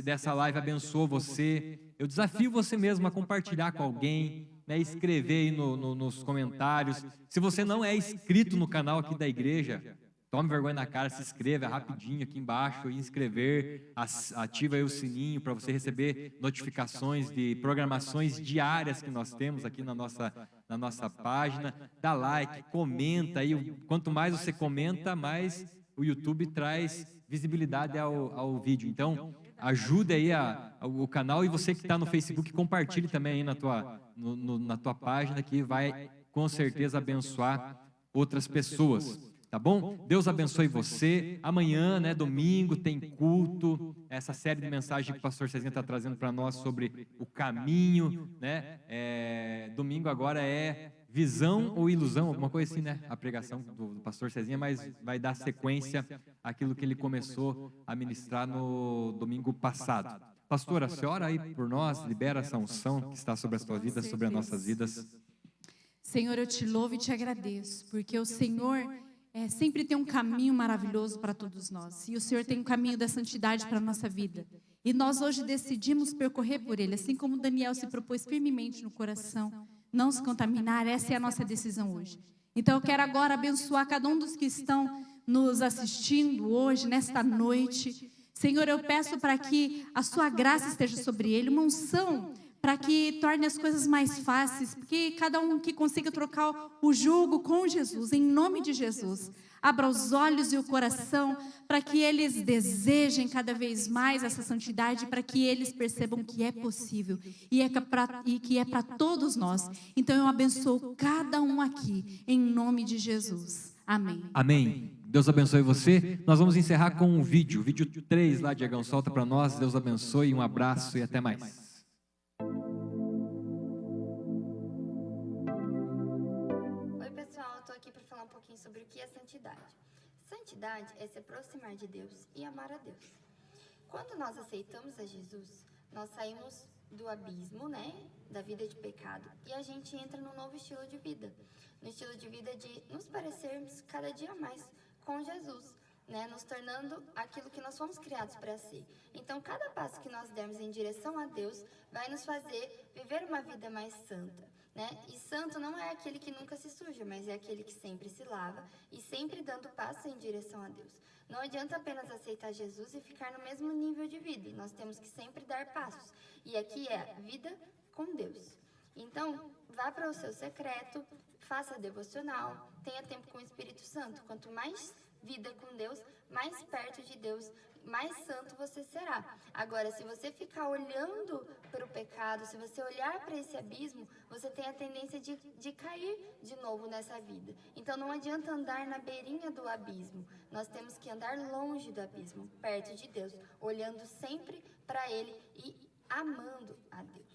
dessa live abençoou você, eu desafio você mesmo a compartilhar com alguém, né, escrever aí nos comentários. Se você não é inscrito no canal aqui da igreja, tome vergonha na cara, se inscreva rapidinho aqui embaixo, inscrever, ativa aí o sininho para você receber notificações de programações diárias que nós temos aqui na nossa página. Dá like, comenta aí, quanto mais você comenta, mais o YouTube traz visibilidade ao vídeo. Então, ajude aí o canal, e você que está no Facebook, compartilhe também aí na tua página, que vai com certeza abençoar outras pessoas. Tá bom? Deus abençoe você. Amanhã, né, domingo, tem culto. Essa série de mensagens que o pastor Cezinha está trazendo para nós sobre o caminho, né? Domingo agora é visão ou ilusão, alguma coisa assim, né? A pregação do pastor Cezinha, mas vai dar sequência àquilo que ele começou a ministrar no domingo passado. Pastora, a senhora aí por nós, libera essa unção que está sobre as tuas vidas, sobre as nossas vidas. Senhor, eu te louvo e te agradeço, porque o Senhor sempre tem um caminho maravilhoso para todos nós. E o Senhor tem um caminho da santidade para a nossa vida. E nós hoje decidimos percorrer por ele, assim como Daniel se propôs firmemente no coração, não se contaminar. Essa é a nossa decisão hoje. Então eu quero agora abençoar cada um dos que estão nos assistindo hoje, nesta noite. Senhor, eu peço para que a sua graça esteja sobre ele, uma unção para que torne as coisas mais fáceis, porque cada um que consiga trocar o jugo com Jesus, em nome de Jesus. Abra os olhos e o coração para que eles desejem cada vez mais essa santidade, para que eles percebam que é possível e que é para todos nós. Então eu abençoo cada um aqui, em nome de Jesus. Amém. Amém. Deus abençoe você. Nós vamos encerrar com um vídeo 3 lá, Diegão, solta para nós. Deus abençoe, um abraço e até mais. Sobre o que é santidade. Santidade é se aproximar de Deus e amar a Deus. Quando nós aceitamos a Jesus, nós saímos do abismo, né, da vida de pecado, e a gente entra num novo estilo de vida. No estilo de vida de nos parecermos cada dia mais com Jesus, né, nos tornando aquilo que nós fomos criados para ser. Então, cada passo que nós dermos em direção a Deus vai nos fazer viver uma vida mais santa. Né? E santo não é aquele que nunca se suja, mas é aquele que sempre se lava e sempre dando passo em direção a Deus. Não adianta apenas aceitar Jesus e ficar no mesmo nível de vida. Nós temos que sempre dar passos. E aqui é vida com Deus. Então, vá para o seu secreto, faça devocional, tenha tempo com o Espírito Santo. Quanto mais vida com Deus, mais perto de Deus, mais santo você será. Agora, se você ficar olhando para o pecado, se você olhar para esse abismo, você tem a tendência de cair de novo nessa vida. Então, não adianta andar na beirinha do abismo. Nós temos que andar longe do abismo, perto de Deus, olhando sempre para Ele e amando a Deus.